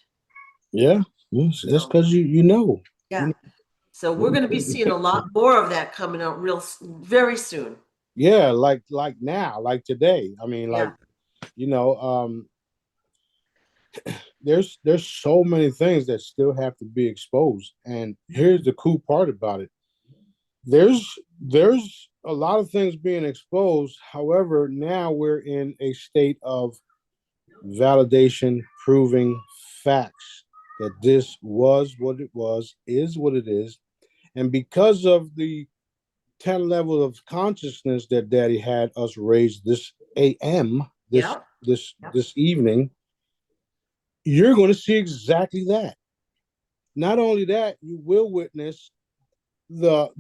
Yeah. Yes, that's because you know. Yeah. So we're going to be seeing a lot more of that coming out very soon. Yeah, like now, like today. I mean, like, Yeah. you know, there's so many things that still have to be exposed. And here's the cool part about it. There's a lot of things being exposed. However, now we're in a state of validation, proving facts that this was what it was, is what it is. And because of the 10 level of consciousness that daddy had us raised this AM, this Yep. this Yep. this evening, you're going to see exactly that. Not only that, you will witness the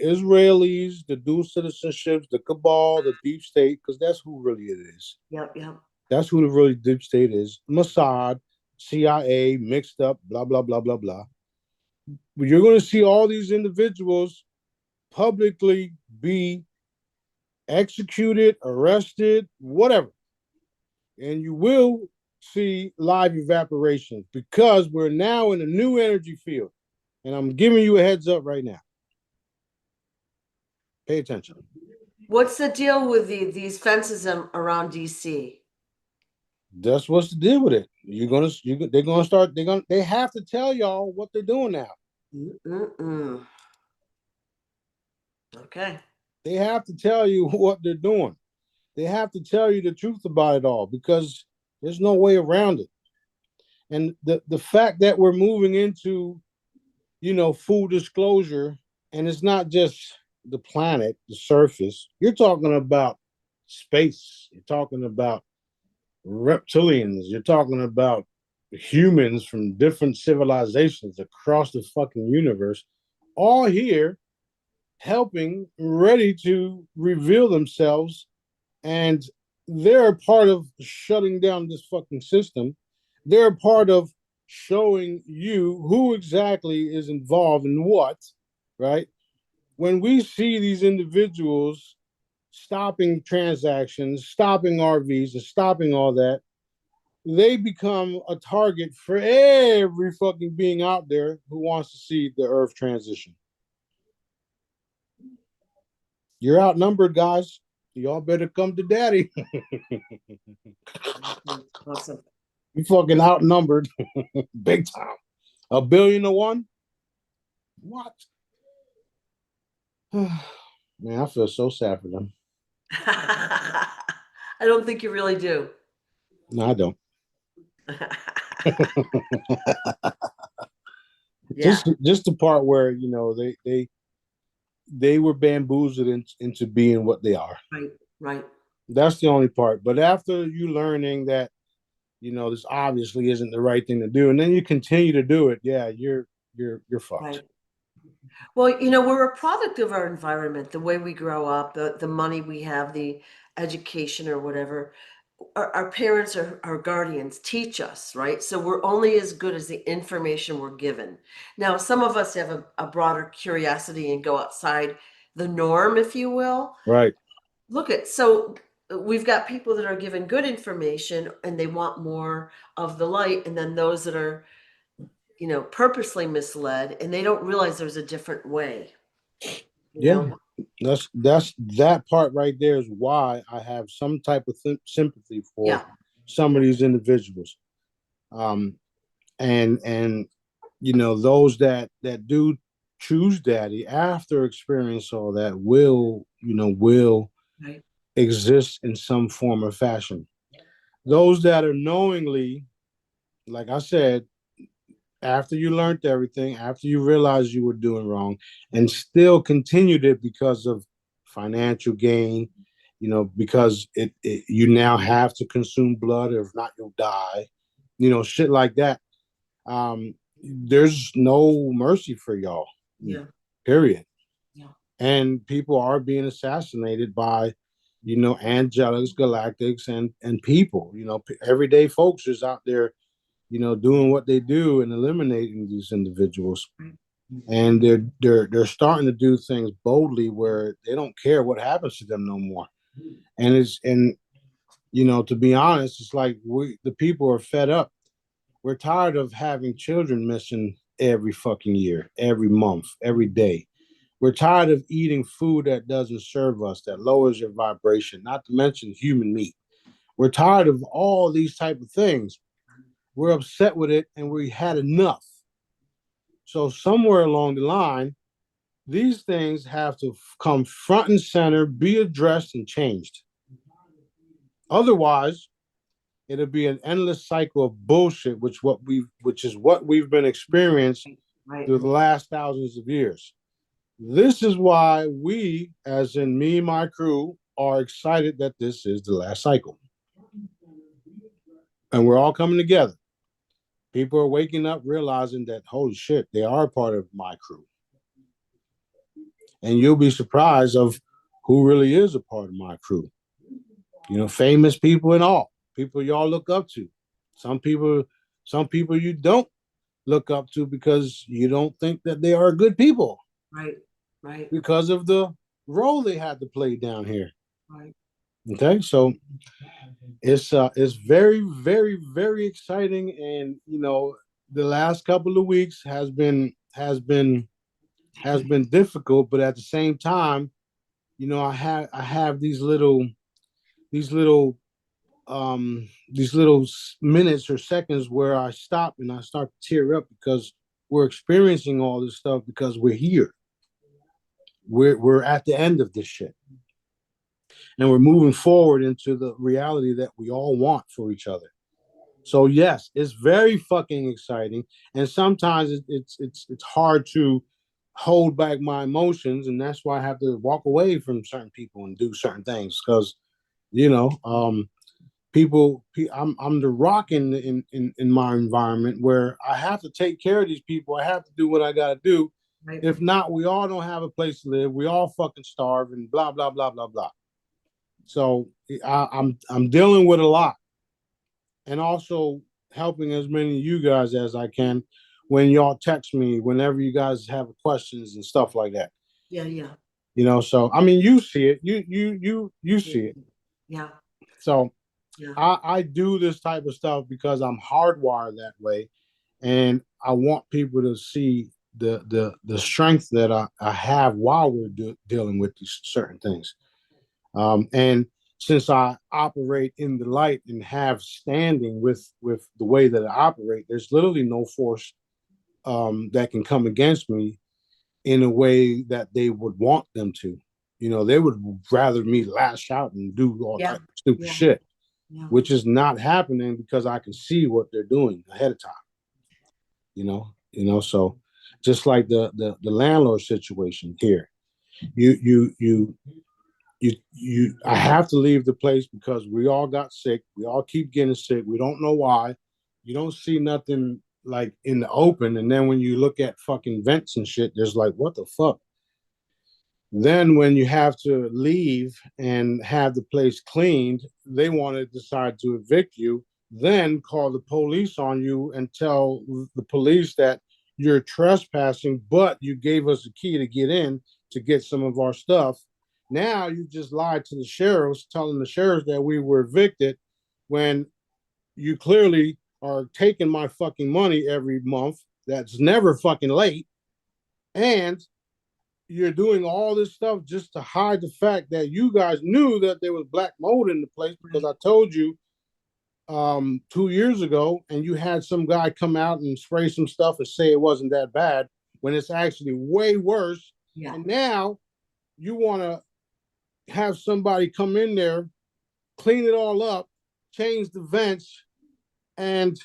Israelis, the dual citizenships, the cabal, the deep state, because that's who really it is. Yep. Yep. That's who the really deep state is. Mossad, CIA, mixed up, blah blah blah blah blah. But you're going to see all these individuals publicly be executed, arrested, whatever, and you will see live evaporation because we're now in a new energy field. And I'm giving you a heads up right now. Pay attention. What's the deal with these fences around DC? That's what's the deal with it. They're gonna start. They have to tell y'all what they're doing now. Mm-mm. Okay. They have to tell you what they're doing. They have to tell you the truth about it all because there's no way around it. And the fact that we're moving into, full disclosure, and it's not just the planet, the surface. You're talking about space. You're talking about reptilians. You're talking about humans from different civilizations across the fucking universe, all here helping, ready to reveal themselves. And they're a part of shutting down this fucking system. They're a part of showing you who exactly is involved in what, right? When we see these individuals stopping transactions, stopping RVs, and stopping all that, they become a target for every fucking being out there who wants to see the earth transition. You're outnumbered, guys. Y'all better come to daddy. Awesome. You fucking outnumbered big time. 1,000,000,000. What? Man, I feel so sad for them. I don't think you really do. No, I don't. Yeah. Just the part where they were bamboozled into being what they are. Right. Right. That's the only part. But after you learning that, this obviously isn't the right thing to do, and then you continue to do it, yeah, you're fucked. Right. Well, we're a product of our environment, the way we grow up, the money we have, the education or whatever. Our parents or our guardians teach us, right? So we're only as good as the information we're given. Now, some of us have a broader curiosity and go outside the norm, if you will. Right. So we've got people that are given good information and they want more of the light, and then those that are purposely misled and they don't realize there's a different way. Yeah, that's that part right there is why I have some type of sympathy for Yeah. some of these individuals, and those that do choose daddy after experience all that will Right. exist in some form or fashion. Those that are knowingly, like I said, after you learned everything, after you realized you were doing wrong, and still continued it because of financial gain, because you now have to consume blood, or if not, you'll die, shit like that. There's no mercy for y'all. Yeah. Period. Yeah. And people are being assassinated by, angelics, galactics, and people. Everyday folks is out there doing what they do and eliminating these individuals. And they're starting to do things boldly where they don't care what happens to them no more. And to be honest, it's like the people are fed up. We're tired of having children missing every fucking year, every month, every day. We're tired of eating food that doesn't serve us, that lowers your vibration, not to mention human meat. We're tired of all these type of things. We're upset with it and we had enough. So somewhere along the line, these things have to come front and center, be addressed and changed. Otherwise, it'll be an endless cycle of bullshit, which is what we've been experiencing through the last thousands of years. This is why we, as in me and my crew, are excited that this is the last cycle. And we're all coming together. People are waking up, realizing that, holy shit, they are part of my crew. And you'll be surprised of who really is a part of my crew. Famous people and all. People y'all look up to. Some people you don't look up to because you don't think that they are good people. Right. Because of the role they had to play down here. Right. Okay, so it's very, very, very exciting, and the last couple of weeks has been difficult, but at the same time, I have these little minutes or seconds where I stop and I start to tear up because we're experiencing all this stuff because we're here. We're at the end of this shit. And we're moving forward into the reality that we all want for each other. So yes, it's very fucking exciting. And sometimes it's hard to hold back my emotions, and that's why I have to walk away from certain people and do certain things because people I'm the rock in my environment where I have to take care of these people. I have to do what I gotta do. Right. If not, we all don't have a place to live. We all fucking starve and blah blah blah blah blah. So I'm dealing with a lot, and also helping as many of you guys as I can when y'all text me whenever you guys have questions and stuff like that. Yeah. So I mean, you see it, you see it. Yeah. So yeah. I do this type of stuff because I'm hardwired that way, and I want people to see the strength that I have while we're dealing with these certain things. And since I operate in the light and have standing with the way that I operate, there's literally no force that can come against me in a way that they would want them to. They would rather me lash out and do all type of stupid shit, which is not happening because I can see what they're doing ahead of time. So just like the landlord situation here, I have to leave the place because we all got sick. We all keep getting sick. We don't know why. You don't see nothing like in the open. And then when you look at fucking vents and shit, there's like, what the fuck? Then when you have to leave and have the place cleaned, they want to decide to evict you, then call the police on you and tell the police that you're trespassing, but you gave us a key to get in to get some of our stuff. Now you just lied to the sheriffs, telling the sheriffs that we were evicted when you clearly are taking my fucking money every month. That's never fucking late. And you're doing all this stuff just to hide the fact that you guys knew that there was black mold in the place because I told you 2 years ago, and you had some guy come out and spray some stuff and say it wasn't that bad when it's actually way worse. Yeah. And now you want to have somebody come in there, clean it all up, change the vents, and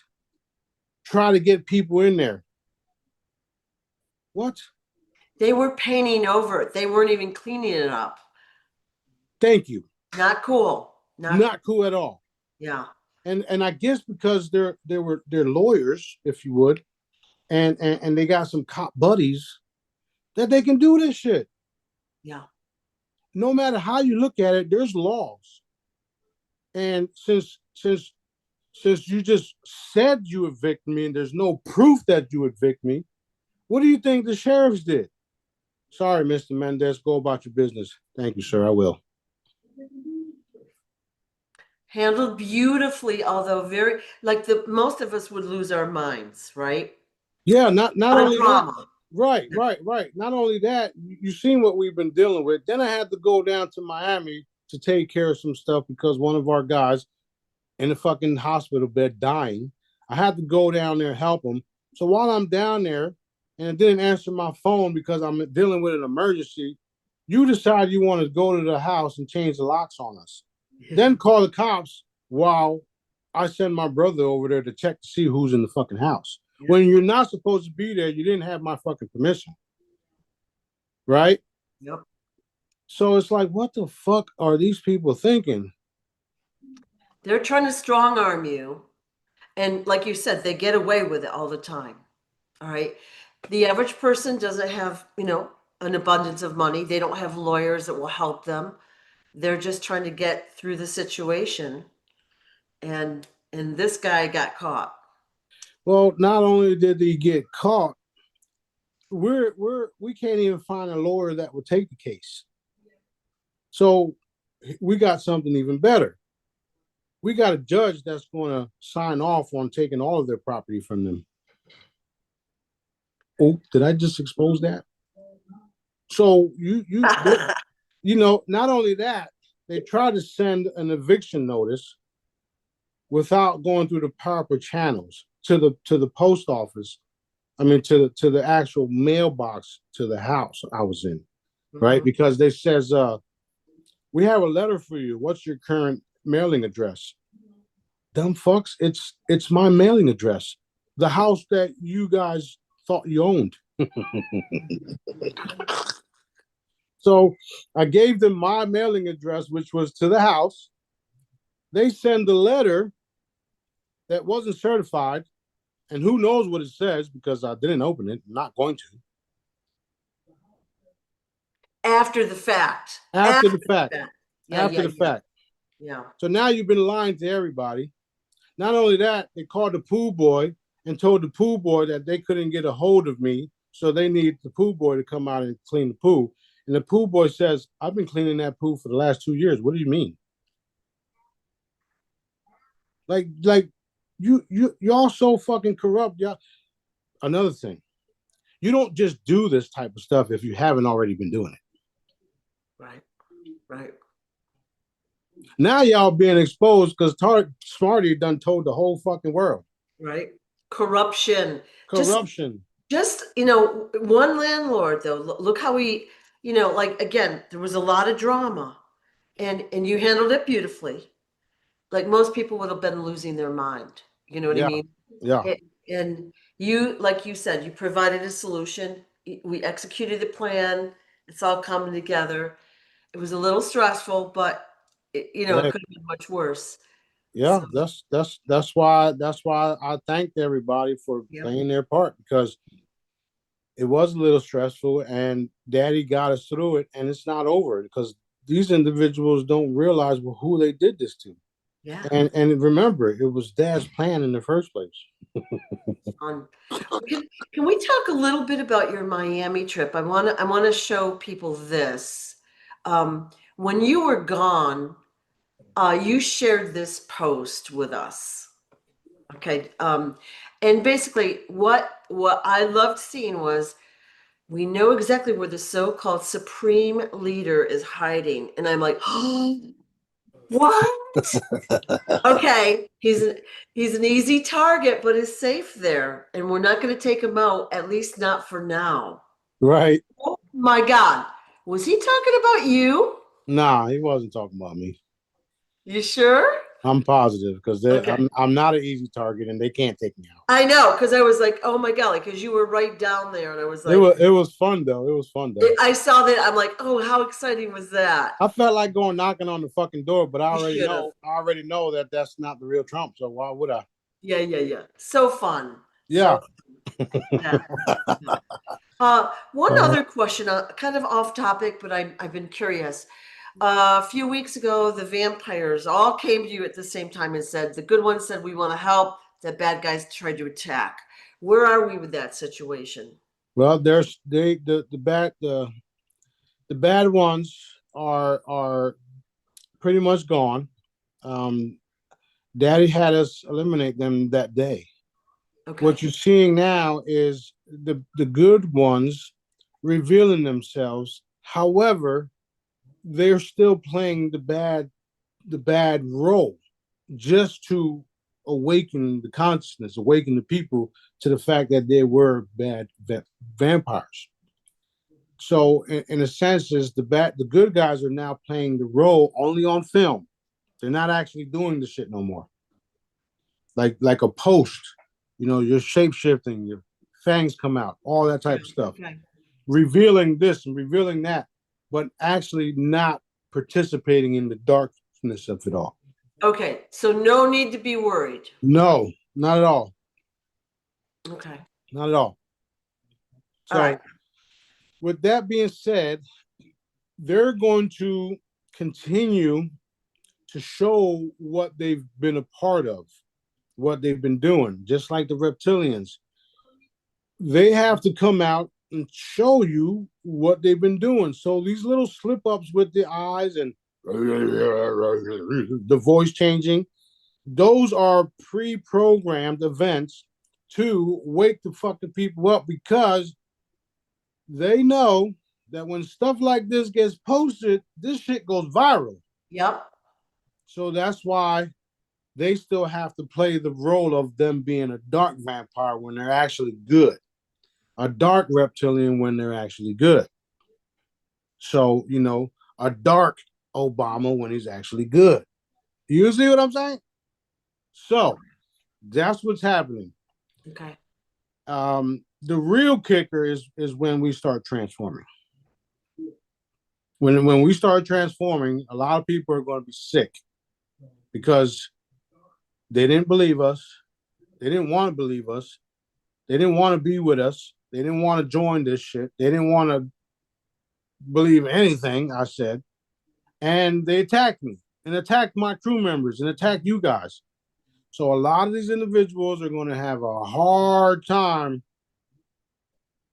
try to get people in there. What? They were painting over it. They weren't even cleaning it up. Thank you. Not cool. Not cool at all. Yeah. And I guess because they're lawyers, if you would, and they got some cop buddies that they can do this shit. Yeah. No matter how you look at it, there's laws. And since you just said you evict me and there's no proof that you evict me, what do you think the sheriffs did? Sorry, Mr. Mendez, go about your business. Thank you, sir. I will. Handled beautifully, although very, like most of us would lose our minds, right? Yeah, not Lot of only that. drama. Right. Not only that, you've seen what we've been dealing with. Then I had to go down to Miami to take care of some stuff because one of our guys in the fucking hospital bed dying. I had to go down there and help him. So while I'm down there and it didn't answer my phone because I'm dealing with an emergency, you decide you want to go to the house and change the locks on us. Then call the cops while I send my brother over there to check to see who's in the fucking house. Yeah. When you're not supposed to be there, you didn't have my fucking permission. Right? Yep. So it's like, what the fuck are these people thinking? They're trying to strong arm you. And like you said, they get away with it all the time. All right. The average person doesn't have, an abundance of money. They don't have lawyers that will help them. They're just trying to get through the situation. And this guy got caught. Well, not only did he get caught, we can't even find a lawyer that would take the case. So we got something even better. We got a judge that's going to sign off on taking all of their property from them. Oh, did I just expose that? So not only that, they tried to send an eviction notice without going through the proper channels to the post office. I mean, to the actual mailbox to the house I was in, right? Mhm. Because they says, we have a letter for you. What's your current mailing address? Dumb fucks. It's my mailing address. The house that you guys thought you owned. So I gave them my mailing address, which was to the house. They send a letter that wasn't certified, and who knows what it says because I didn't open it. I'm not going to. After the fact. After the fact. Yeah, After yeah, the yeah, fact. yeah. So now you've been lying to everybody. Not only that, they called the pool boy and told the pool boy that they couldn't get a hold of me, so they need the pool boy to come out and clean the pool. And the pool boy says, I've been cleaning that pool for the last 2 years. What do you mean? Like y'all so fucking corrupt. Y'all. Another thing, you don't just do this type of stuff if you haven't already been doing it. Right. Now y'all being exposed because Smarty done told the whole fucking world. Right. Corruption. Corruption. Just one landlord though. Look how he, like again, there was a lot of drama, and you handled it beautifully. Like most people would have been losing their mind. You know what I Yeah. mean? Yeah. And you, like you said, you provided a solution. We executed the plan. It's all coming together. It was a little stressful, but it could Hey, have been much worse. yeah, So, that's why I thanked everybody for yeah, playing their part because it was a little stressful and Daddy got us through it, and it's not over because these individuals don't realize who they did this to. yeah. And remember, it was Dad's plan in the first place. On. Can we talk a little bit about your Miami trip? I want to show people this. When you were gone, you shared this post with us. Okay. And basically what I loved seeing was we know exactly where the so-called supreme leader is hiding. And I'm like, oh, what? Okay, he's an easy target, but is safe there, and we're not going to take him out, at least not for now. Right? Oh my God, was he talking about you? Nah, he wasn't talking about me. You sure? I'm positive because Okay, I'm not an easy target and they can't take me out. I know because I was like, oh my God, because you were right down there, and I was It like, was it was fun though. It was fun though. I saw that. I'm like, oh, how exciting was that? I felt like going knocking on the fucking door, but You should have. I already know that that's not the real Trump. So why would I? Yeah, yeah, yeah. So fun. So Yeah. yeah. One other question, kind of off topic, but I've been curious. A few weeks ago, the vampires all came to you at the same time and said, the good ones said, we want to help. The bad guys tried to attack. Where are we with that situation? Well, there's the bad ones are pretty much gone. Um, Daddy had us eliminate them that day. Okay. What you're seeing now is the good ones revealing themselves. However, they're still playing the bad role just to awaken the consciousness, awaken the people to the fact that they were bad vampires. So, in a sense, is the good guys are now playing the role only on film. They're not actually doing the shit no more. Like a post, you're shape shifting, your fangs come out, all that type of stuff, Okay. revealing this and revealing that, but actually not participating in the darkness of it all. Okay. So no need to be worried. No, not at all. Okay. Not at all. All right. So, with that being said, they're going to continue to show what they've been a part of, what they've been doing, just like the reptilians. They have to come out and show you what they've been doing. So these little slip ups with the eyes and the voice changing, those are pre-programmed events to wake the fucking people up, because they know that when stuff like this gets posted, this shit goes viral. Yep. So that's why they still have to play the role of them being a dark vampire when they're actually good, a dark reptilian when they're actually good. So, a dark Obama when he's actually good. You see what I'm saying? So that's what's happening. Okay. The real kicker is when we start transforming. When we start transforming, a lot of people are going to be sick because they didn't believe us. They didn't want to believe us. They didn't want to be with us. They didn't want to join this shit. They didn't want to believe anything I said. And they attacked me and attacked my crew members and attacked you guys. So a lot of these individuals are going to have a hard time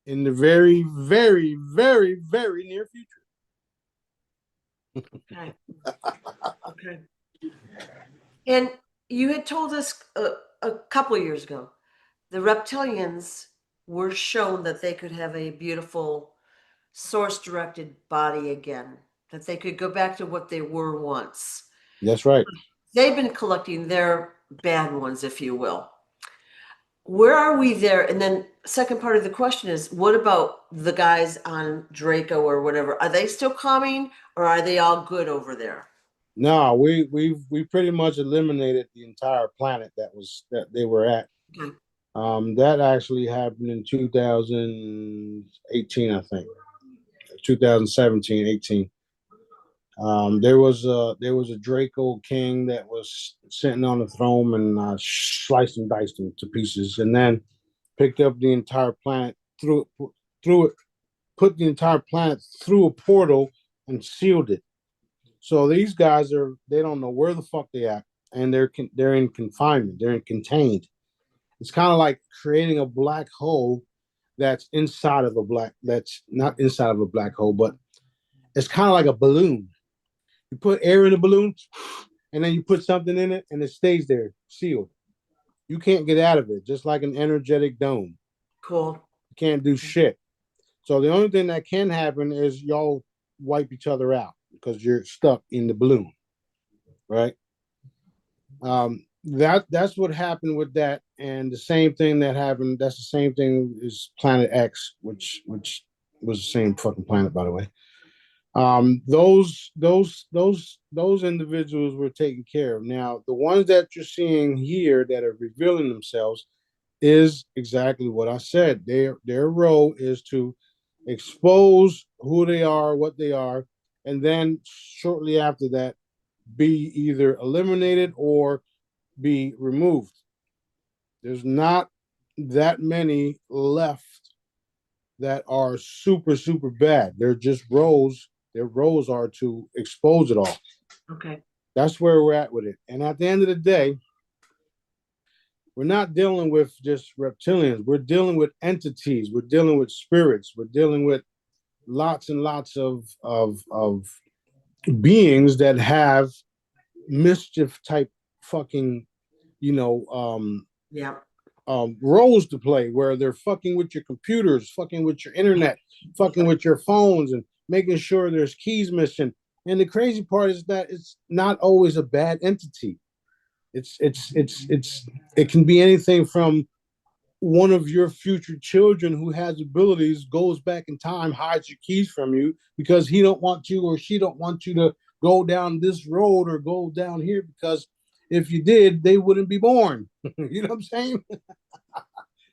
in the very, very, very, very near future. Okay. Okay. And you had told us a couple of years ago, the reptilians were shown that they could have a beautiful source-directed body again, that they could go back to what they were once. That's right. They've been collecting their bad ones, if you will. Where are we there? And then second part of the question is, what about the guys on Draco or whatever? Are they still coming, or are they all good over there? No, we pretty much eliminated the entire planet that they were at. Okay. That actually happened in 2018, I think. 2017, 18. There was a Draco king that was sitting on the throne, and sliced and diced him to pieces, and then picked up the entire planet, through it, put the entire planet through a portal and sealed it. So these guys they don't know where the fuck they at, and they're in confinement, they're in contained. It's kind of like creating a black hole that's not inside of a black hole, but it's kind of like a balloon. You put air in a balloon, and then you put something in it, and it stays there, sealed. You can't get out of it, just like an energetic dome. Cool. You can't do shit. So the only thing that can happen is y'all wipe each other out because you're stuck in the balloon, right? That's what happened with that, and the same thing that happened. That's the same thing as Planet X, which was the same fucking planet, by the way. Those individuals were taken care of. Now, the ones that you're seeing here that are revealing themselves is exactly what I said. Their role is to expose who they are, what they are, and then shortly after that, be either eliminated or be removed. There's not that many left that are super, super bad. They're just roles. Their roles are to expose it all. Okay. That's where we're at with it. And at the end of the day, we're not dealing with just reptilians. We're dealing with entities. We're dealing with spirits. We're dealing with lots and lots of beings that have mischief type fucking, Yeah. roles to play where they're fucking with your computers, fucking with your internet, fucking with your phones, and making sure there's keys missing. And the crazy part is that it's not always a bad entity. It can be anything from one of your future children who has abilities goes back in time, hides your keys from you because he don't want you or she don't want you to go down this road or go down here because if you did, they wouldn't be born. You know what I'm saying?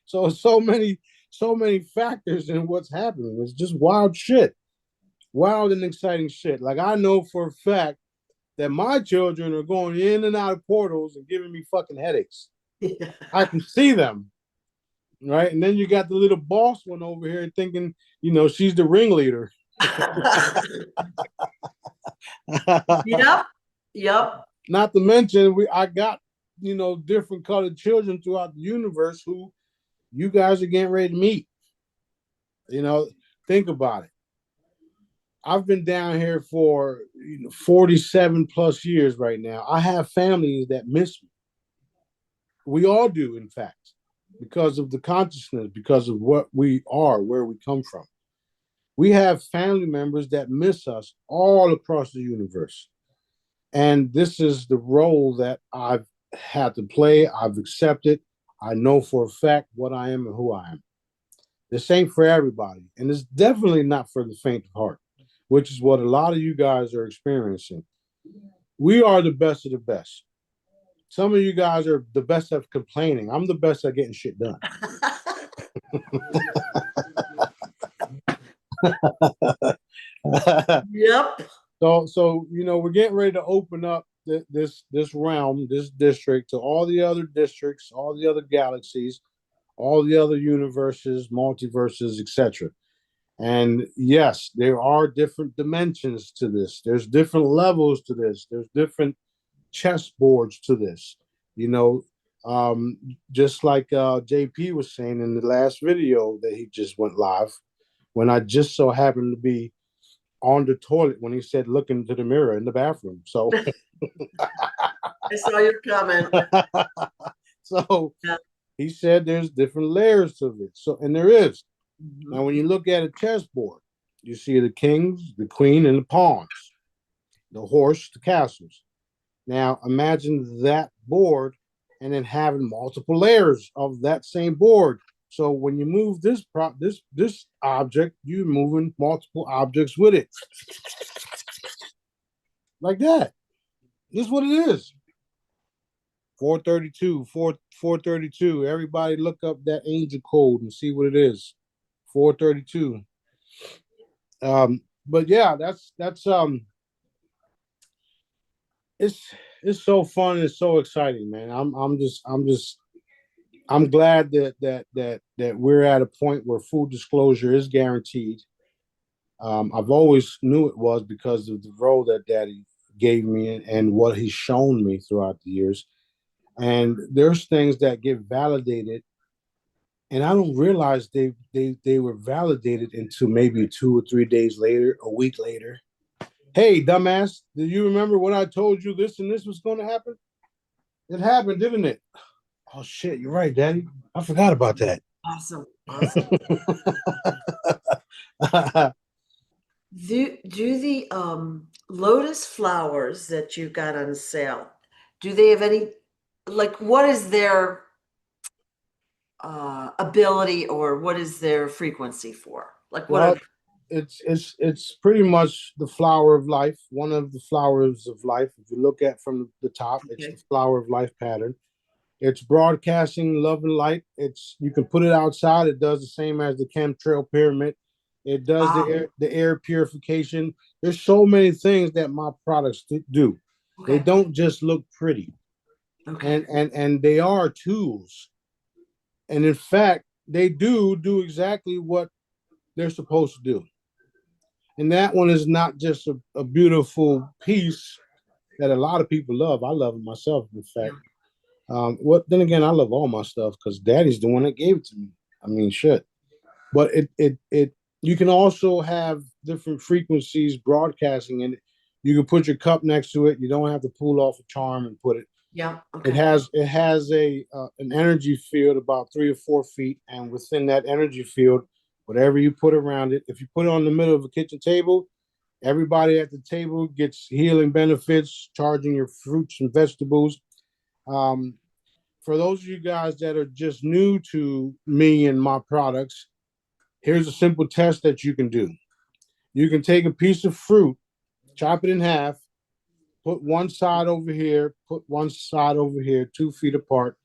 So many factors in what's happening. It's just wild shit, wild and exciting shit. Like I know for a fact that my children are going in and out of portals and giving me fucking headaches. Yeah. I can see them, right? And then you got the little boss one over here thinking, she's the ringleader. Yep. Yep. Not to mention, I got different colored children throughout the universe who you guys are getting ready to meet. Think about it. I've been down here for 47 plus years right now. I have families that miss me. We all do, in fact, because of the consciousness, because of what we are, where we come from. We have family members that miss us all across the universe. And this is the role that I've had to play. I've accepted. I know for a fact what I am and who I am. This ain't for everybody. And it's definitely not for the faint of heart, which is what a lot of you guys are experiencing. We are the best of the best. Some of you guys are the best at complaining. I'm the best at getting shit done. Yep. So we're getting ready to open up this realm, this district, to all the other districts, all the other galaxies, all the other universes, multiverses, etc. And yes, there are different dimensions to this. There's different levels to this. There's different chessboards to this. Just like JP was saying in the last video that he just went live, when I just so happened to be on the toilet when he said, look into the mirror in the bathroom. So I saw your comment. So yeah. He said there's different layers to it. So, and there is. Mm-hmm. Now, when you look at a chessboard, you see the kings, the queen, and the pawns, the horse, the castles. Now, imagine that board and then having multiple layers of that same board. So when you move this object, you're moving multiple objects with it. Like that. This is what it is. 432, 432. Everybody look up that angel code and see what it is. 432. But yeah, that's it's so fun. It's so exciting, man. I'm glad that we're at a point where full disclosure is guaranteed. I've always knew it was because of the role that Daddy gave me and what he's shown me throughout the years. And there's things that get validated, and I don't realize they were validated until maybe 2 or 3 days later, a week later. Hey, dumbass, do you remember when I told you this and this was going to happen? It happened, didn't it? Oh shit, you're right, Daddy. I forgot about that. Awesome. Do the lotus flowers that you got on sale, do they have any, like, what is their ability or what is their frequency for? Like, what it's pretty much the flower of life, one of the flowers of life. If you look at from the top, okay. It's the flower of life pattern. It's broadcasting love and light. You can put it outside. It does the same as the chemtrail pyramid. It does the air purification. There's so many things that my products do. Okay. They don't just look pretty. Okay. And they are tools. And in fact, they do exactly what they're supposed to do. And that one is not just a beautiful piece that a lot of people love. I love it myself, in fact. Then again, I love all my stuff because Daddy's the one that gave it to me. I mean, shit. But you can also have different frequencies broadcasting in it. You can put your cup next to it. You don't have to pull off a charm and put it. Yeah. It Okay. has a an energy field about 3 or 4 feet, and within that energy field, whatever you put around it, if you put it on the middle of a kitchen table, everybody at the table gets healing benefits, charging your fruits and vegetables. Um, for those of you guys that are just new to me and my products, here's a simple test that you can do. You can take a piece of fruit, chop it in half, put one side over here, put one side over here, 2 feet apart,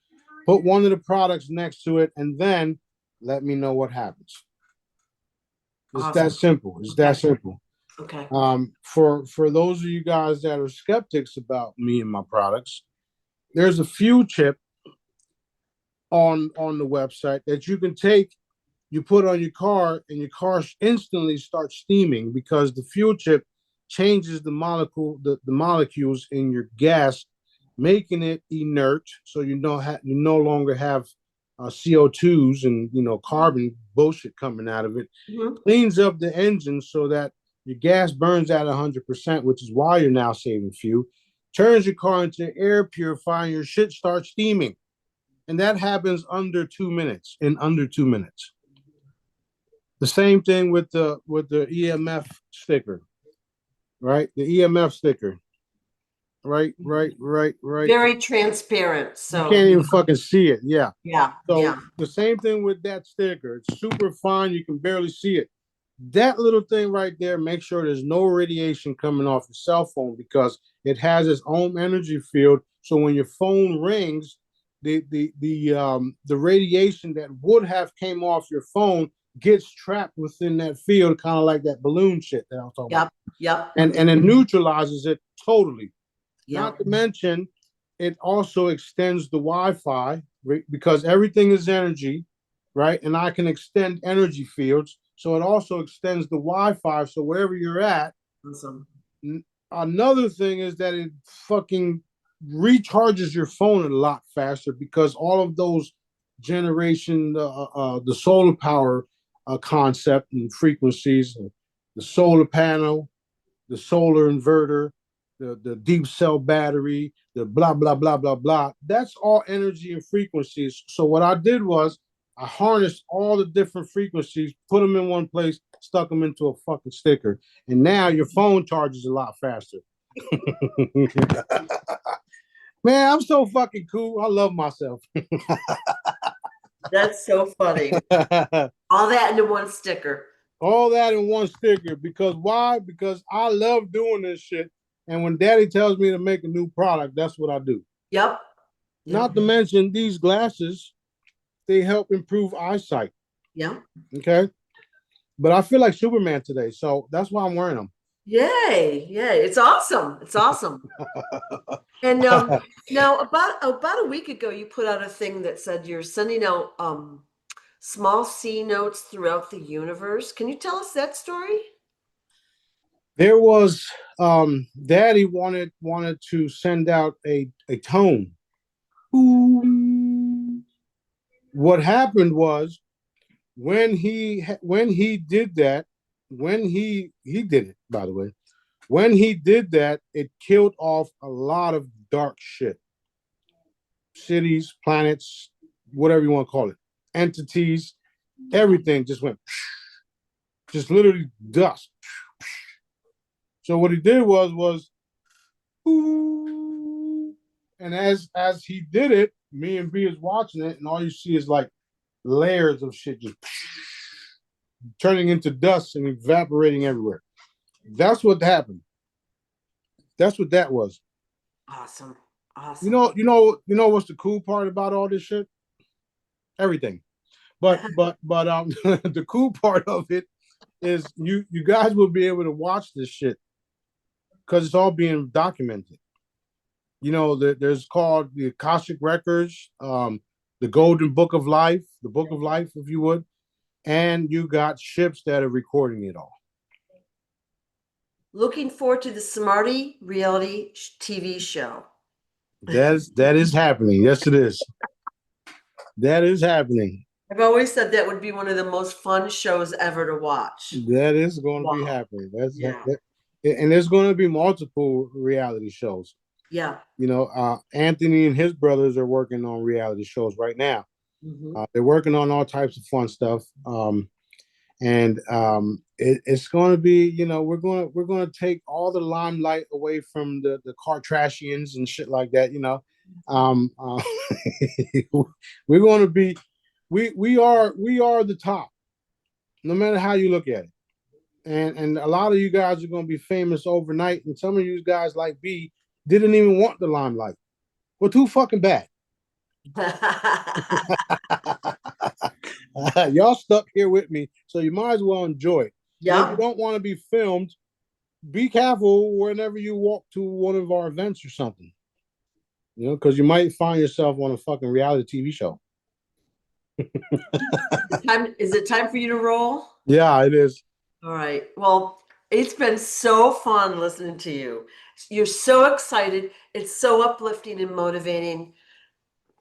put one of the products next to it, and then let me know what happens. It's that Awesome. simple. It's that simple. Okay. For those of you guys that are skeptics about me and my products, there's a fuel chip on the website that you can take, you put on your car, and your car instantly starts steaming because the fuel chip changes the molecules in your gas, making it inert, so you no longer have CO2s and carbon bullshit coming out of it. Mhm. Cleans up the engine so that your gas burns at 100%, which is why you're now saving fuel. Turns your car into an air purifier, and your shit starts steaming, and that happens under 2 minutes. In under 2 minutes. The same thing with the EMF sticker, right? The EMF sticker, right. Very transparent. You So can't even fucking see it. Yeah. yeah, So yeah. the same thing with that sticker. It's super fine. You can barely see it. That little thing right there, make sure there's no radiation coming off your cell phone because it has its own energy field. So when your phone rings, the radiation that would have came off your phone gets trapped within that field, kind of like that balloon shit that I was talking about. Yep. And it neutralizes it totally. Not Yep. to mention, it also extends the Wi-Fi because everything is energy, right? And I can extend energy fields. So it also extends the Wi-Fi. So wherever you're at, Awesome. another thing is that it fucking recharges your phone a lot faster because all of those generation, the solar power concept and frequencies, the solar panel, the solar inverter, the deep cell battery, the blah, blah, blah, blah, blah. That's all energy and frequencies. So what I did was I harnessed all the different frequencies, put them in one place, stuck them into a fucking sticker. And now your phone charges a lot faster. Man, I'm so fucking cool. I love myself. That's so funny. All that into one sticker. All that in one sticker. Because why? Because I love doing this shit. And when daddy tells me to make a new product, that's what I do. Yep. Not to mention these glasses, they help improve eyesight. Yeah. Okay. But I feel like Superman today. So that's why I'm wearing them. Yay. Yay. It's awesome. It's awesome. And now about a week ago, you put out a thing that said you're sending out small C notes throughout the universe. Can you tell us that story? There was daddy wanted to send out a tone. What happened was when he did that, when he did it, by the way, when he did that, it killed off a lot of dark shit. Cities, planets, whatever you want to call it, entities, everything just went, just literally dust. So what he did was, and as he did it, me and B is watching it, and all you see is like layers of shit just turning into dust and evaporating everywhere. That's what happened. That's what that was. Awesome. You Awesome. know what's the cool part about all this shit? Everything. But the cool part of it is you guys will be able to watch this shit because it's all being documented. There's called the Akashic Records, the Golden Book of Life, the Book of Life, if you would, and you got ships that are recording it all. Looking forward to the Smarty reality TV show. That is happening. Yes, it is. That is happening. I've always said that would be one of the most fun shows ever to watch. That is going to be happening. And there's going to be multiple reality shows. Yeah. You know, Anthony and his brothers are working on reality shows right now. Mhm. They're working on all types of fun stuff. And it's going to be, you know, we're going to take all the limelight away from the Kardashians and shit like that. You know, we're going to be, we are the top, no matter how you look at it. And a lot of you guys are going to be famous overnight, and some of you guys like B didn't even want the limelight. Well, too fucking bad. Y'all stuck here with me, so you might as well enjoy it. And if you Yep. don't want to be filmed, be careful whenever you walk to one of our events or something. You know, because you might find yourself on a fucking reality TV show. Is it time for you to roll? Yeah, it is. All right. Well, it's been so fun listening to you. You're so excited. It's so uplifting and motivating.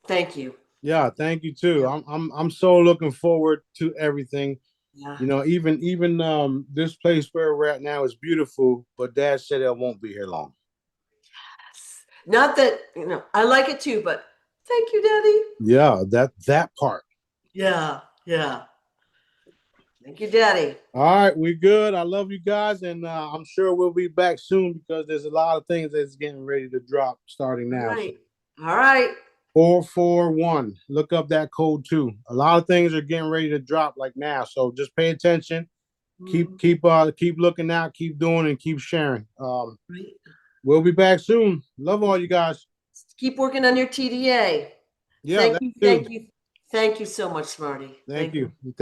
Thank you. Yeah, thank you too. Yeah. I'm so looking forward to everything. Yeah. You know, even this place where we're at now is beautiful, but Dad said it won't be here long. Not that, I like it too, but thank you, Daddy. Yeah, that part. Yeah. Yeah. Thank you, Daddy. All right, we good. I love you guys, and I'm sure we'll be back soon because there's a lot of things that's getting ready to drop starting All now. So right. All right. 441. Look up that code too. A lot of things are getting ready to drop like now, so just pay attention. Keep looking out, keep doing, and keep sharing. Right. We'll be back soon. Love all you guys. Keep working on your TDA. Yeah, Thank that you. too. Thank you. Thank you so much, Smarty. Thank Thank you. you.